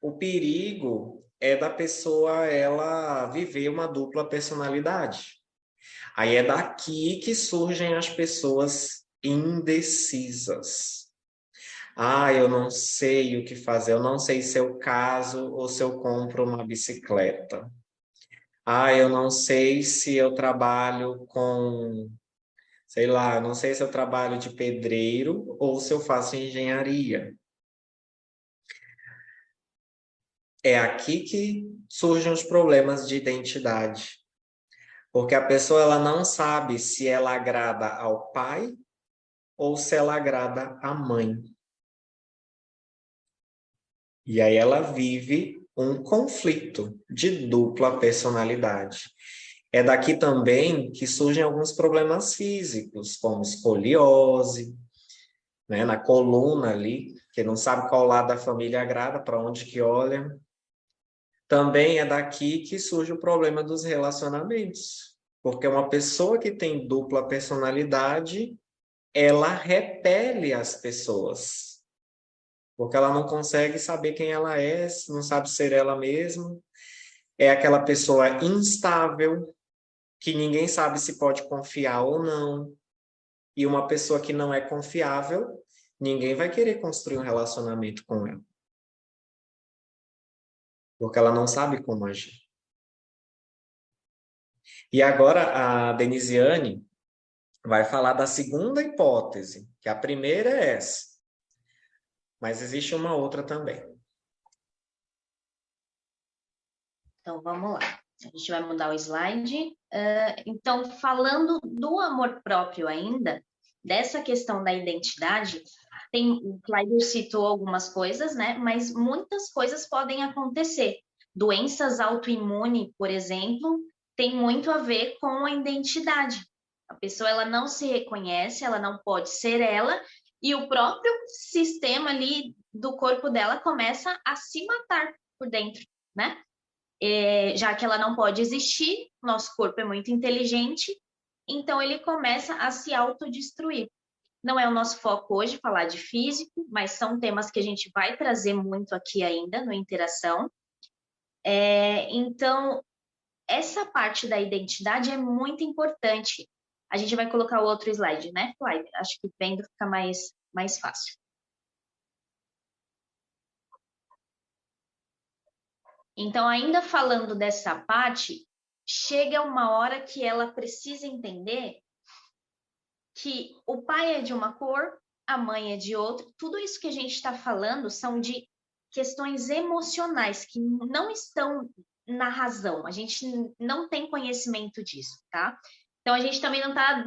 o perigo é da pessoa ela viver uma dupla personalidade. Aí é daqui que surgem as pessoas indecisas. Ah, eu não sei o que fazer, eu não sei se eu caso ou se eu compro uma bicicleta. Ah, eu não sei se eu trabalho com, sei lá, eu não sei se eu trabalho de pedreiro ou se eu faço engenharia. É aqui que surgem os problemas de identidade, porque a pessoa ela não sabe se ela agrada ao pai ou se ela agrada à mãe. E aí ela vive um conflito de dupla personalidade. É daqui também que surgem alguns problemas físicos, como escoliose, né, na coluna ali, que não sabe qual lado da família agrada, para onde que olha. Também é daqui que surge o problema dos relacionamentos, porque uma pessoa que tem dupla personalidade, ela repele as pessoas, porque ela não consegue saber quem ela é, não sabe ser ela mesma. É aquela pessoa instável, que ninguém sabe se pode confiar ou não. E uma pessoa que não é confiável, ninguém vai querer construir um relacionamento com ela, porque ela não sabe como agir. E agora a Denisiane vai falar da segunda hipótese, que a primeira é essa, mas existe uma outra também. Então, vamos lá. A gente vai mudar o slide. Então, falando do amor próprio ainda, dessa questão da identidade, o Kleiber citou algumas coisas, né? Mas muitas coisas podem acontecer. Doenças autoimunes, por exemplo, tem muito a ver com a identidade. A pessoa ela não se reconhece, ela não pode ser ela, e o próprio sistema ali do corpo dela começa a se matar por dentro, né? Já que ela não pode existir, nosso corpo é muito inteligente, então ele começa a se autodestruir. Não é o nosso foco hoje falar de físico, mas são temas que a gente vai trazer muito aqui ainda no Interação. Então, essa parte da identidade é muito importante. A gente vai colocar o outro slide, né, Flávia? Acho que vendo fica mais fácil. Então, ainda falando dessa parte, chega uma hora que ela precisa entender que o pai é de uma cor, a mãe é de outra. Tudo isso que a gente está falando são de questões emocionais que não estão na razão. A gente não tem conhecimento disso, tá? Então, a gente também não está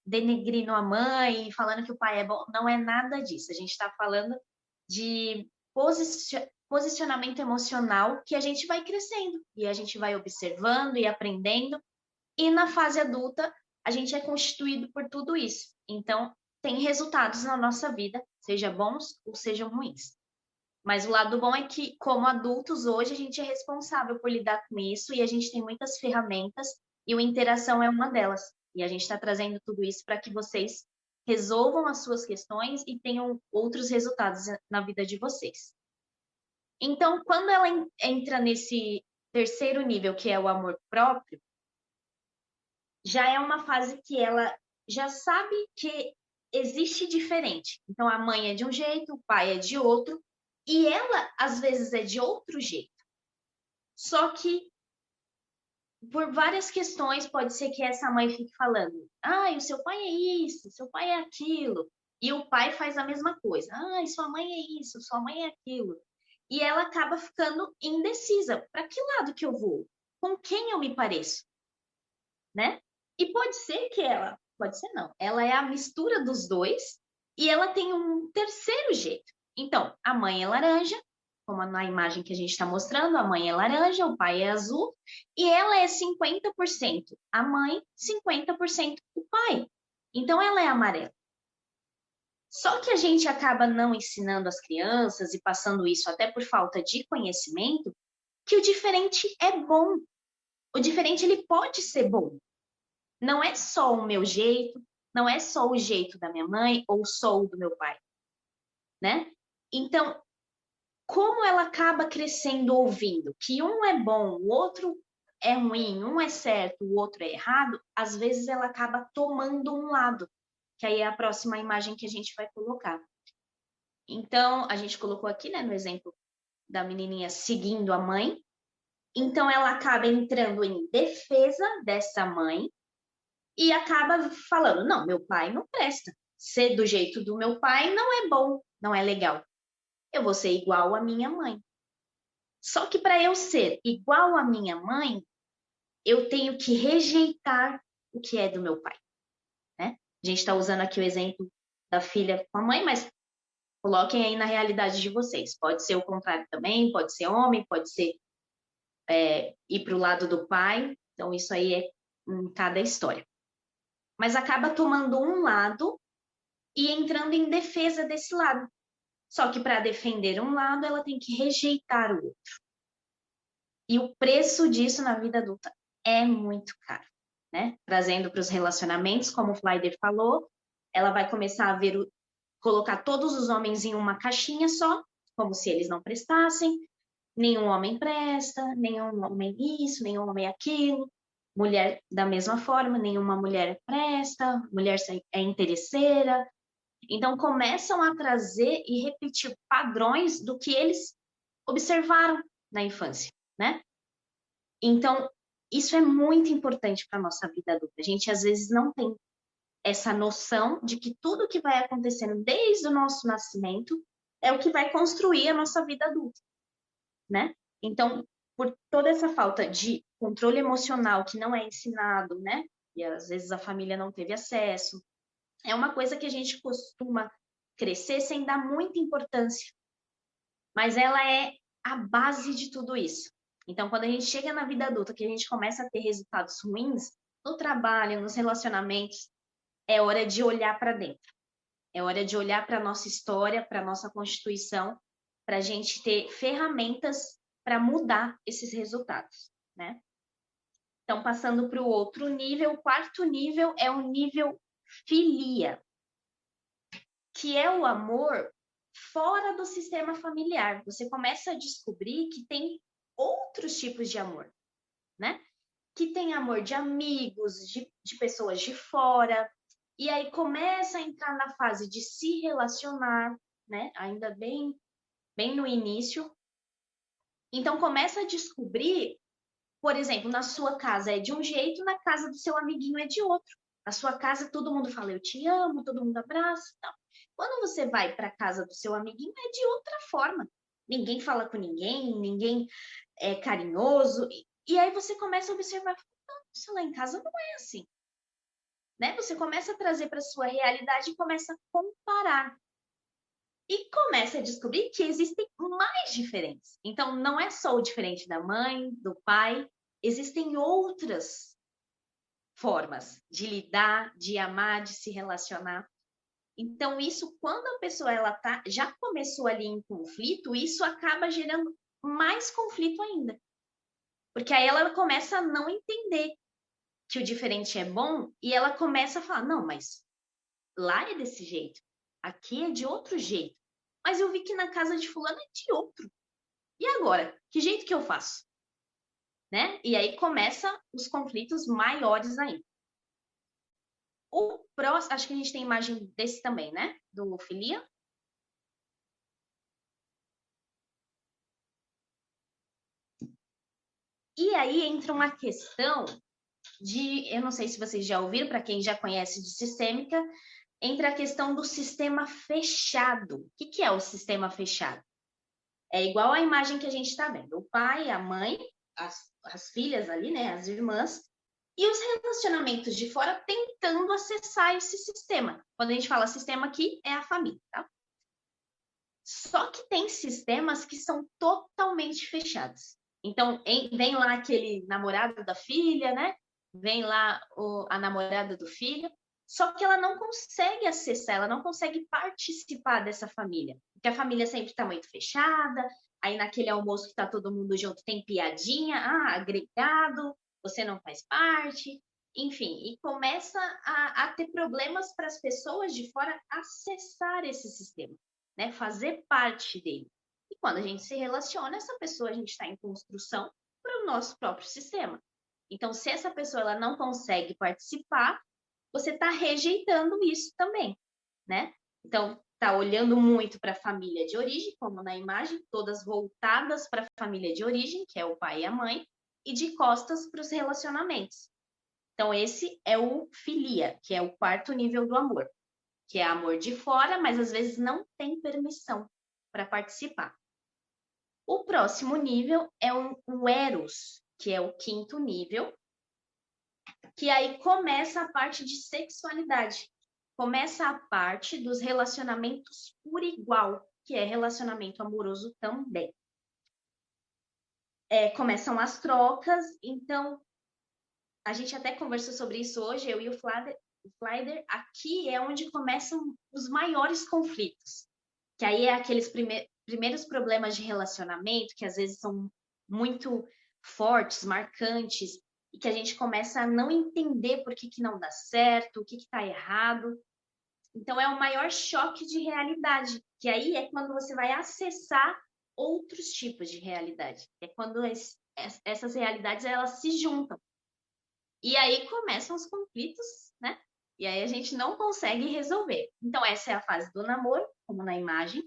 denegrindo a mãe, falando que o pai é bom. Não é nada disso. A gente está falando de posicionamento emocional que a gente vai crescendo e a gente vai observando e aprendendo. E na fase adulta, a gente é constituído por tudo isso. Então, tem resultados na nossa vida, seja bons ou sejam ruins. Mas o lado bom é que, como adultos, hoje a gente é responsável por lidar com isso e a gente tem muitas ferramentas e o Interação é uma delas. E a gente está trazendo tudo isso para que vocês resolvam as suas questões e tenham outros resultados na vida de vocês. Então, quando ela entra nesse terceiro nível, que é o amor próprio, já é uma fase que ela já sabe que existe diferente. Então, a mãe é de um jeito, o pai é de outro, e ela, às vezes, é de outro jeito. Só que, por várias questões, pode ser que essa mãe fique falando: ah, o seu pai é isso, seu pai é aquilo. E o pai faz a mesma coisa: ah, sua mãe é isso, sua mãe é aquilo. E ela acaba ficando indecisa: para que lado que eu vou? Com quem eu me pareço? Né? E pode ser que pode ser não, ela é a mistura dos dois e ela tem um terceiro jeito. Então, a mãe é laranja, como na imagem que a gente está mostrando, a mãe é laranja, o pai é azul, e ela é 50% a mãe, 50% o pai. Então, ela é amarela. Só que a gente acaba não ensinando as crianças e passando isso até por falta de conhecimento, que o diferente é bom. O diferente, ele pode ser bom. Não é só o meu jeito, não é só o jeito da minha mãe ou só o do meu pai, né? Então, como ela acaba crescendo ouvindo que um é bom, o outro é ruim, um é certo, o outro é errado, às vezes ela acaba tomando um lado, que aí é a próxima imagem que a gente vai colocar. Então, a gente colocou aqui, né, no exemplo da menininha seguindo a mãe. Então, ela acaba entrando em defesa dessa mãe e acaba falando: não, meu pai não presta. Ser do jeito do meu pai não é bom, não é legal. Eu vou ser igual à minha mãe. Só que para eu ser igual à minha mãe, eu tenho que rejeitar o que é do meu pai, né? A gente está usando aqui o exemplo da filha com a mãe, mas coloquem aí na realidade de vocês. Pode ser o contrário também, pode ser homem, pode ser ir para o lado do pai. Então, isso aí é em cada história. Mas acaba tomando um lado e entrando em defesa desse lado. Só que para defender um lado, ela tem que rejeitar o outro. E o preço disso na vida adulta é muito caro, né? Trazendo para os relacionamentos, como o Flyder falou, ela vai começar a colocar todos os homens em uma caixinha só, como se eles não prestassem. Nenhum homem presta, nenhum homem isso, nenhum homem aquilo. Mulher da mesma forma, nenhuma mulher presta, mulher é interesseira. Então começam a trazer e repetir padrões do que eles observaram na infância, né? Então, isso é muito importante para a nossa vida adulta. A gente, às vezes, não tem essa noção de que tudo que vai acontecendo desde o nosso nascimento é o que vai construir a nossa vida adulta, né? Então, por toda essa falta de controle emocional que não é ensinado, né? E às vezes a família não teve acesso, é uma coisa que a gente costuma crescer sem dar muita importância, mas ela é a base de tudo isso. Então, quando a gente chega na vida adulta, que a gente começa a ter resultados ruins no trabalho, nos relacionamentos, é hora de olhar para dentro. É hora de olhar para a nossa história, para a nossa constituição, para a gente ter ferramentas para mudar esses resultados, né? Então, passando para o outro nível, o quarto nível é o nível filia, que é o amor fora do sistema familiar. Você começa a descobrir que tem outros tipos de amor, né? Que tem amor de amigos, de pessoas de fora, e aí começa a entrar na fase de se relacionar, né? Ainda bem no início. Então começa a descobrir, por exemplo, na sua casa é de um jeito, na casa do seu amiguinho é de outro. Na sua casa todo mundo fala eu te amo, todo mundo abraça, tal. Quando você vai para a casa do seu amiguinho é de outra forma. Ninguém fala com ninguém, ninguém é carinhoso. E aí você começa a observar, isso lá em casa não é assim. Né? Você começa a trazer para a sua realidade e começa a comparar. E começa a descobrir que existem mais diferentes. Então, não é só o diferente da mãe, do pai, existem outras formas de lidar, de amar, de se relacionar. Então, isso, quando a pessoa já começou ali em conflito, isso acaba gerando mais conflito ainda. Porque aí ela começa a não entender que o diferente é bom e ela começa a falar, não, mas lá é desse jeito, aqui é de outro jeito. Mas eu vi que na casa de fulano é de outro. E agora? Que jeito que eu faço? Né? E aí começa os conflitos maiores ainda. O próximo, acho que a gente tem imagem desse também, né? Do filia. E aí entra uma questão eu não sei se vocês já ouviram, para quem já conhece de sistêmica, entra a questão do sistema fechado. O que é o sistema fechado? É igual a imagem que a gente está vendo. O pai, a mãe, as filhas ali, né? As irmãs, e os relacionamentos de fora tentando acessar esse sistema. Quando a gente fala sistema aqui, é a família, tá? Só que tem sistemas que são totalmente fechados. Então, vem lá aquele namorado da filha, né? Vem lá a namorada do filho, só que ela não consegue acessar, ela não consegue participar dessa família, porque a família sempre está muito fechada, aí naquele almoço que está todo mundo junto tem piadinha, agregado, você não faz parte, enfim, e começa a ter problemas para as pessoas de fora acessar esse sistema, né? Fazer parte dele. E quando a gente se relaciona, essa pessoa a gente está em construção para o nosso próprio sistema. Então, se essa pessoa ela não consegue participar, você está rejeitando isso também, né? Então, está olhando muito para a família de origem, como na imagem, todas voltadas para a família de origem, que é o pai e a mãe, e de costas para os relacionamentos. Então, esse é o filia, que é o quarto nível do amor, que é amor de fora, mas às vezes não tem permissão para participar. O próximo nível é o eros, que é o quinto nível, que aí começa a parte de sexualidade. Começa a parte dos relacionamentos por igual, que é relacionamento amoroso também. Começam as trocas, então a gente até conversou sobre isso hoje, eu e o Flyder, aqui é onde começam os maiores conflitos, que aí é aqueles primeiros problemas de relacionamento, que às vezes são muito fortes, marcantes, e que a gente começa a não entender por que não dá certo, o que está errado. Então, é o maior choque de realidade, que aí é quando você vai acessar outros tipos de realidade. É quando essas realidades elas se juntam. E aí começam os conflitos, né? E aí a gente não consegue resolver. Então, essa é a fase do namoro, como na imagem.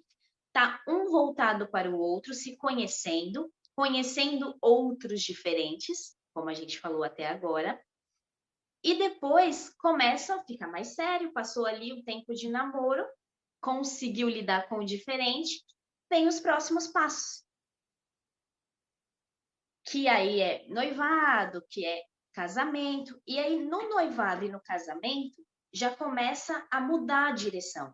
Tá um voltado para o outro, se conhecendo, conhecendo outros diferentes, como a gente falou até agora. E depois começa a ficar mais sério, passou ali o tempo de namoro, conseguiu lidar com o diferente, vem os próximos passos. Que aí é noivado, que é casamento. E aí no noivado e no casamento já começa a mudar a direção.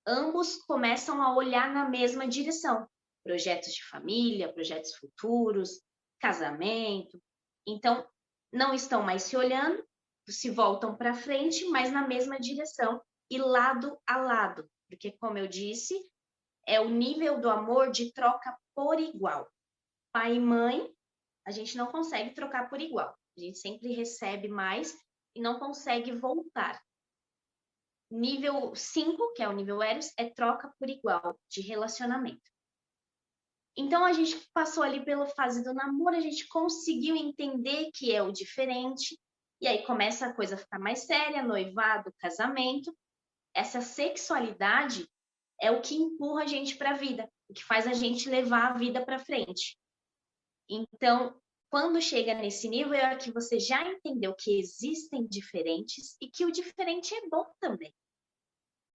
Ambos começam a olhar na mesma direção. Projetos de família, projetos futuros, casamento. Então, não estão mais se olhando, se voltam para frente, mas na mesma direção e lado a lado. Porque, como eu disse, é o nível do amor de troca por igual. Pai e mãe, a gente não consegue trocar por igual. A gente sempre recebe mais e não consegue voltar. Nível 5, que é o nível Eros, é troca por igual, de relacionamento. Então, a gente passou ali pela fase do namoro, a gente conseguiu entender que é o diferente, e aí começa a coisa a ficar mais séria, noivado, casamento. Essa sexualidade é o que empurra a gente para a vida, o que faz a gente levar a vida para frente. Então, quando chega nesse nível, é que você já entendeu que existem diferentes e que o diferente é bom também.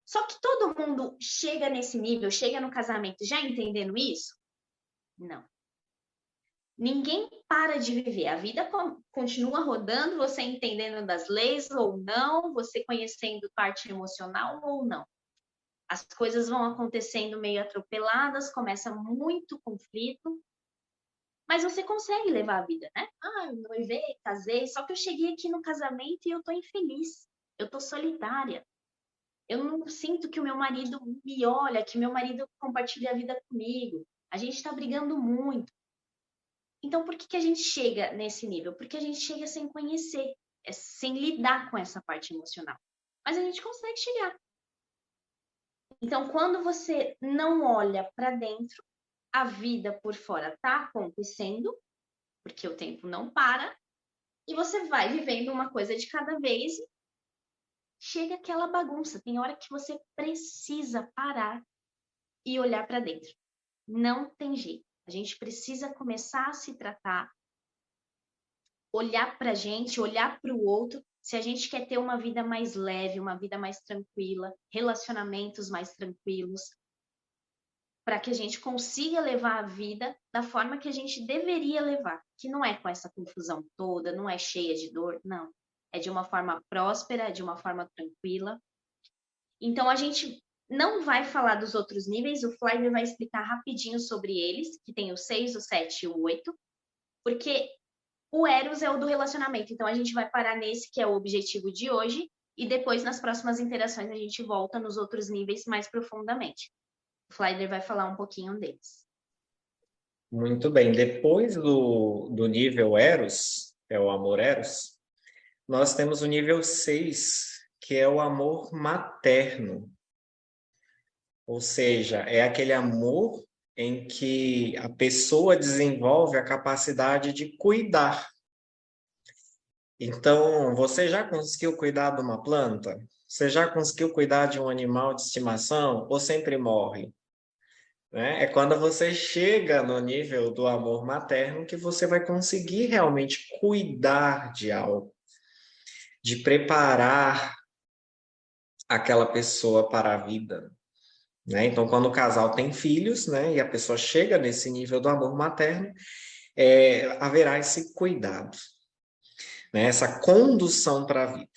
Só que todo mundo chega nesse nível, chega no casamento já entendendo isso? Não. Ninguém para de viver. A vida continua rodando, você entendendo das leis ou não, você conhecendo parte emocional ou não. As coisas vão acontecendo meio atropeladas, começa muito conflito, mas você consegue levar a vida, né? Eu noivei, casei, só que eu cheguei aqui no casamento e eu tô infeliz, eu tô solitária. Eu não sinto que o meu marido me olha, que meu marido compartilha a vida comigo. A gente está brigando muito. Então, por que a gente chega nesse nível? Porque a gente chega sem conhecer, sem lidar com essa parte emocional. Mas a gente consegue chegar. Então, quando você não olha para dentro, a vida por fora está acontecendo, porque o tempo não para, e você vai vivendo uma coisa de cada vez. Chega aquela bagunça. Tem hora que você precisa parar e olhar para dentro. Não tem jeito. A gente precisa começar a se tratar, olhar para a gente, olhar para o outro. Se a gente quer ter uma vida mais leve, uma vida mais tranquila, relacionamentos mais tranquilos, para que a gente consiga levar a vida da forma que a gente deveria levar, que não é com essa confusão toda, não é cheia de dor, não. É de uma forma próspera, de uma forma tranquila. Então, a gente não vai falar dos outros níveis, o Flávio vai explicar rapidinho sobre eles, que tem o 6, o 7 e o 8, porque o Eros é o do relacionamento, então a gente vai parar nesse, que é o objetivo de hoje, e depois, nas próximas interações, a gente volta nos outros níveis mais profundamente. O Flávio vai falar um pouquinho deles. Muito bem. Depois do nível Eros, é o amor Eros, nós temos o nível 6, que é o amor materno. Ou seja, é aquele amor em que a pessoa desenvolve a capacidade de cuidar. Então, você já conseguiu cuidar de uma planta? Você já conseguiu cuidar de um animal de estimação ou sempre morre? Né? É quando você chega no nível do amor materno que você vai conseguir realmente cuidar de algo, de preparar aquela pessoa para a vida. Né? Então, quando o casal tem filhos, né, e a pessoa chega nesse nível do amor materno, haverá esse cuidado, né, essa condução para a vida.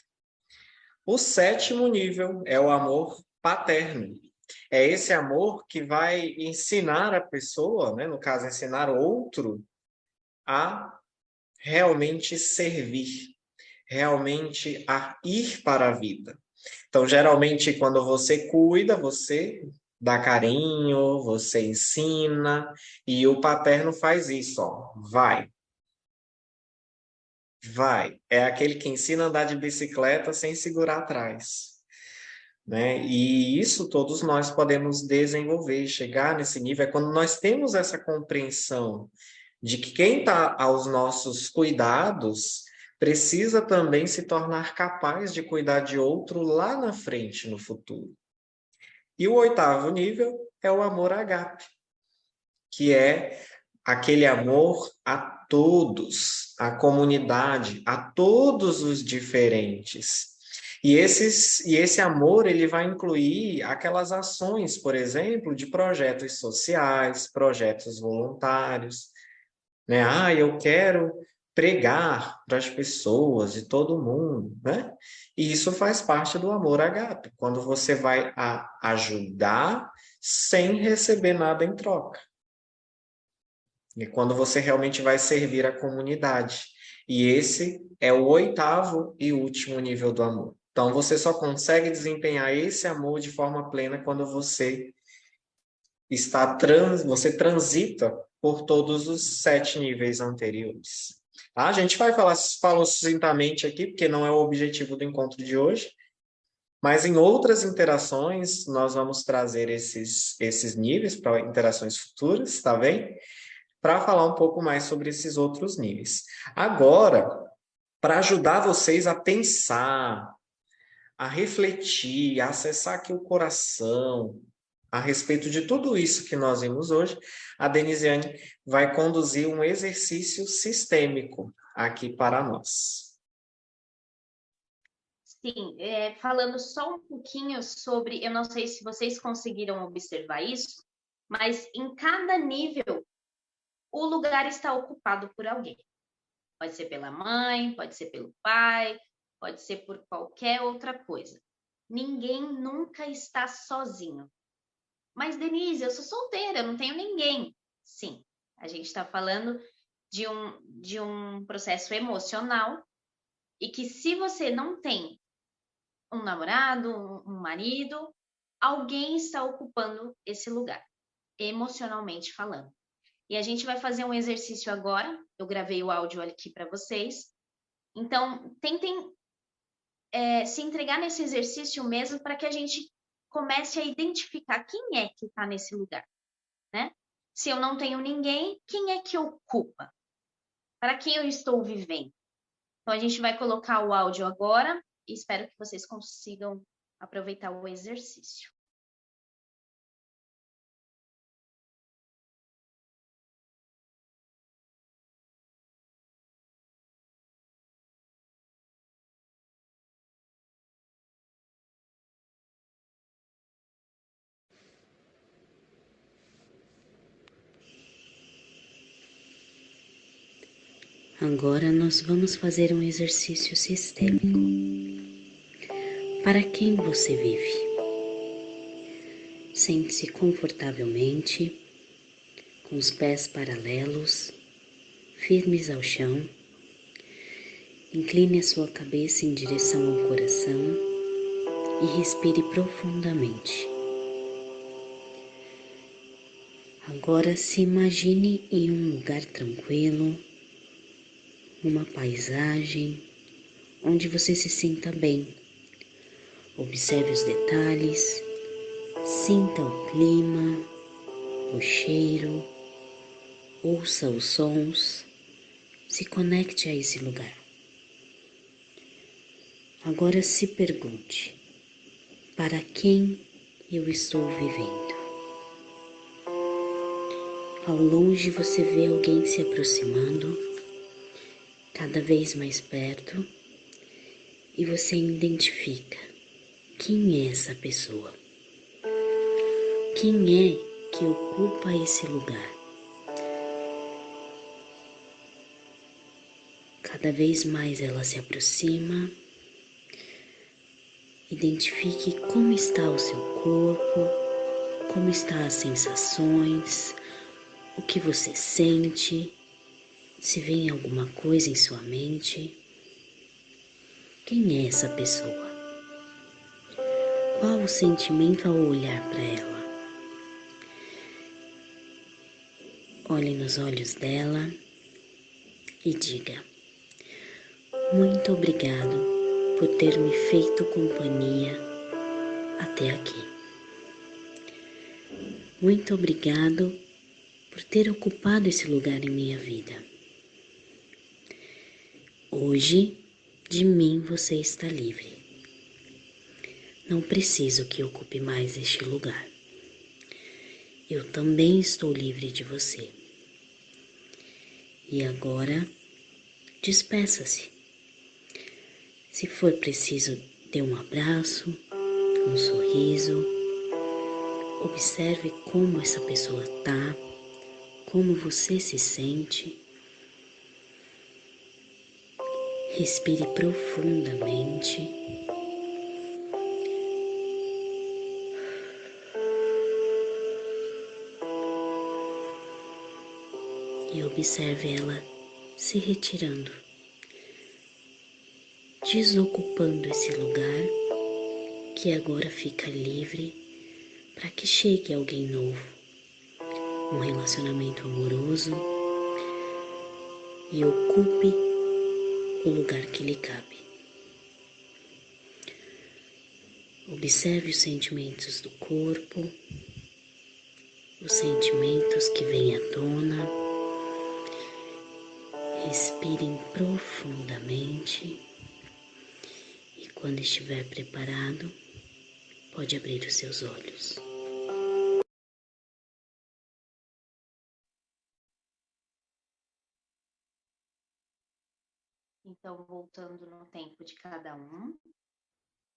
O sétimo nível é o amor paterno. É esse amor que vai ensinar a pessoa, né, no caso, ensinar outro, a realmente servir, realmente a ir para a vida. Então, geralmente, quando você cuida, você dá carinho, você ensina, e o paterno faz isso, ó, vai, vai. É aquele que ensina a andar de bicicleta sem segurar atrás, né? E isso todos nós podemos desenvolver, chegar nesse nível, é quando nós temos essa compreensão de que quem está aos nossos cuidados precisa também se tornar capaz de cuidar de outro lá na frente, no futuro. E o oitavo nível é o amor ágape, que é aquele amor a todos, a comunidade, a todos os diferentes. E esse amor ele vai incluir aquelas ações, por exemplo, de projetos sociais, projetos voluntários, né? Ah, eu quero pregar para as pessoas de todo mundo, né? E isso faz parte do amor ágape, quando você vai ajudar sem receber nada em troca. E quando você realmente vai servir a comunidade. E esse é o oitavo e último nível do amor. Então, você só consegue desempenhar esse amor de forma plena quando você transita por todos os 7 níveis anteriores. Tá? A gente vai falar sucintamente aqui, porque não é o objetivo do encontro de hoje, mas em outras interações nós vamos trazer esses níveis para interações futuras, tá bem? Para falar um pouco mais sobre esses outros níveis. Agora, para ajudar vocês a pensar, a refletir, a acessar aqui o coração a respeito de tudo isso que nós vimos hoje, a Denisiane vai conduzir um exercício sistêmico aqui para nós. Sim, falando só um pouquinho sobre, eu não sei se vocês conseguiram observar isso, mas em cada nível o lugar está ocupado por alguém. Pode ser pela mãe, pode ser pelo pai, pode ser por qualquer outra coisa. Ninguém nunca está sozinho. Mas, Denise, eu sou solteira, eu não tenho ninguém. Sim, a gente está falando de um processo emocional e que se você não tem um namorado, um marido, alguém está ocupando esse lugar, emocionalmente falando. E a gente vai fazer um exercício agora. Eu gravei o áudio aqui para vocês. Então, tentem se entregar nesse exercício mesmo para que a gente comece a identificar quem é que está nesse lugar, né? Se eu não tenho ninguém, quem é que ocupa? Para quem eu estou vivendo? Então, a gente vai colocar o áudio agora e espero que vocês consigam aproveitar o exercício. Agora nós vamos fazer um exercício sistêmico. Para quem você vive? Sente-se confortavelmente, com os pés paralelos, firmes ao chão. Incline a sua cabeça em direção ao coração e respire profundamente. Agora se imagine em um lugar tranquilo, uma paisagem onde você se sinta bem. Observe os detalhes, sinta o clima, o cheiro, ouça os sons, se conecte a esse lugar. Agora se pergunte, para quem eu estou vivendo. Ao longe você vê alguém se aproximando, cada vez mais perto, e você identifica quem é essa pessoa. Quem é que ocupa esse lugar? Cada vez mais ela se aproxima. Identifique como está o seu corpo, como estão as sensações, o que você sente, se vem alguma coisa em sua mente. Quem é essa pessoa? Qual o sentimento ao olhar para ela? Olhe nos olhos dela e diga: muito obrigado por ter me feito companhia até aqui. Muito obrigado por ter ocupado esse lugar em minha vida. Hoje, de mim você está livre. Não preciso que ocupe mais este lugar. Eu também estou livre de você. E agora, despeça-se. Se for preciso, dê um abraço, um sorriso. Observe como essa pessoa está, como você se sente. Respire profundamente. E observe ela se retirando, desocupando esse lugar que agora fica livre para que chegue alguém novo, um relacionamento amoroso, e ocupe o lugar que lhe cabe. Observe os sentimentos do corpo, os sentimentos que vêm à tona. Respirem profundamente e quando estiver preparado, pode abrir os seus olhos. Então, voltando no tempo de cada um.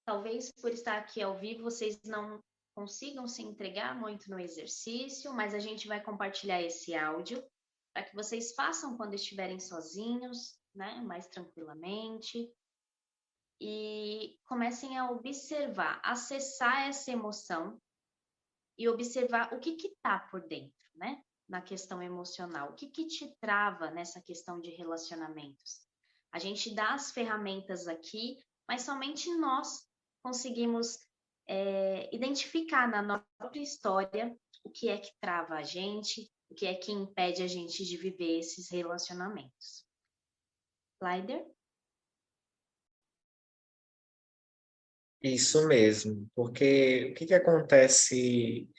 Talvez por estar aqui ao vivo, vocês não consigam se entregar muito no exercício, mas a gente vai compartilhar esse áudio para que vocês façam quando estiverem sozinhos, né, mais tranquilamente, e comecem a observar, acessar essa emoção e observar o que está por dentro, né, na questão emocional, o que te trava nessa questão de relacionamentos. A gente dá as ferramentas aqui, mas somente nós conseguimos identificar na nossa própria história o que é que trava a gente, o que é que impede a gente de viver esses relacionamentos. Clyder? Isso mesmo, porque o que que acontece,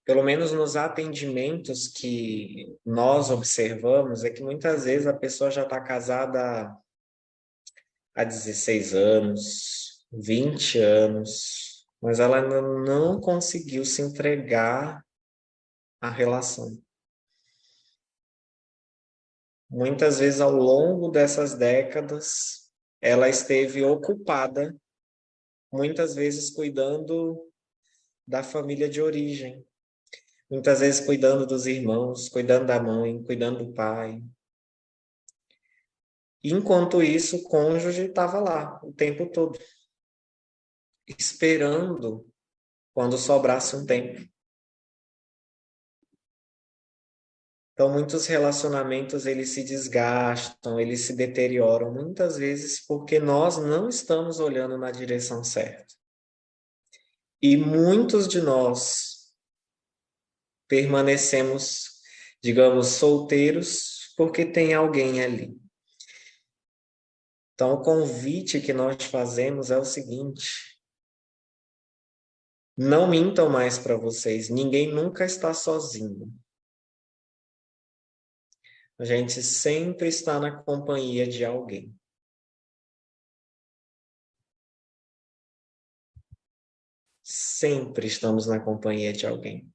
pelo menos nos atendimentos que nós observamos, é que muitas vezes a pessoa já está casada há 16 anos, 20 anos, mas ela ainda não conseguiu se entregar à relação. Muitas vezes, ao longo dessas décadas, ela esteve ocupada, muitas vezes cuidando da família de origem, muitas vezes cuidando dos irmãos, cuidando da mãe, cuidando do pai. Enquanto isso, o cônjuge estava lá o tempo todo, esperando quando sobrasse um tempo. Então, muitos relacionamentos, eles se desgastam, eles se deterioram, muitas vezes porque nós não estamos olhando na direção certa. E muitos de nós permanecemos, digamos, solteiros porque tem alguém ali. Então, o convite que nós fazemos é o seguinte: não mintam mais para vocês, ninguém nunca está sozinho. A gente sempre está na companhia de alguém. Sempre estamos na companhia de alguém.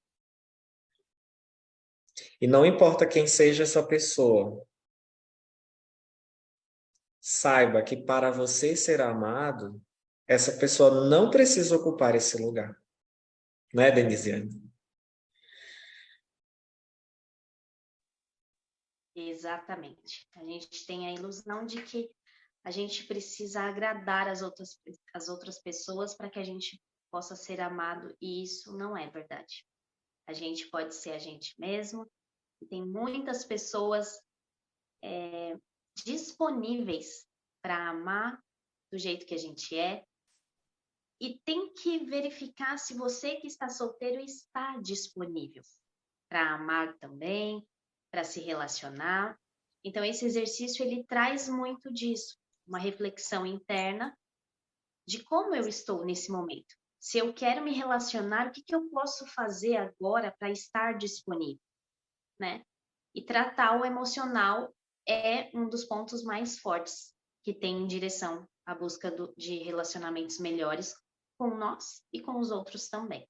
E não importa quem seja essa pessoa, saiba que para você ser amado, essa pessoa não precisa ocupar esse lugar. Né, Denisiane? Exatamente. A gente tem a ilusão de que a gente precisa agradar as outras pessoas para que a gente possa ser amado, e isso não é verdade. A gente pode ser a gente mesmo, e tem muitas pessoas disponíveis para amar do jeito que a gente é, e tem que verificar se você que está solteiro está disponível para amar também, para se relacionar. Então, esse exercício, ele traz muito disso, uma reflexão interna de como eu estou nesse momento. Se eu quero me relacionar, o que eu posso fazer agora para estar disponível, né? E tratar o emocional é um dos pontos mais fortes que tem em direção à busca de relacionamentos melhores com nós e com os outros também.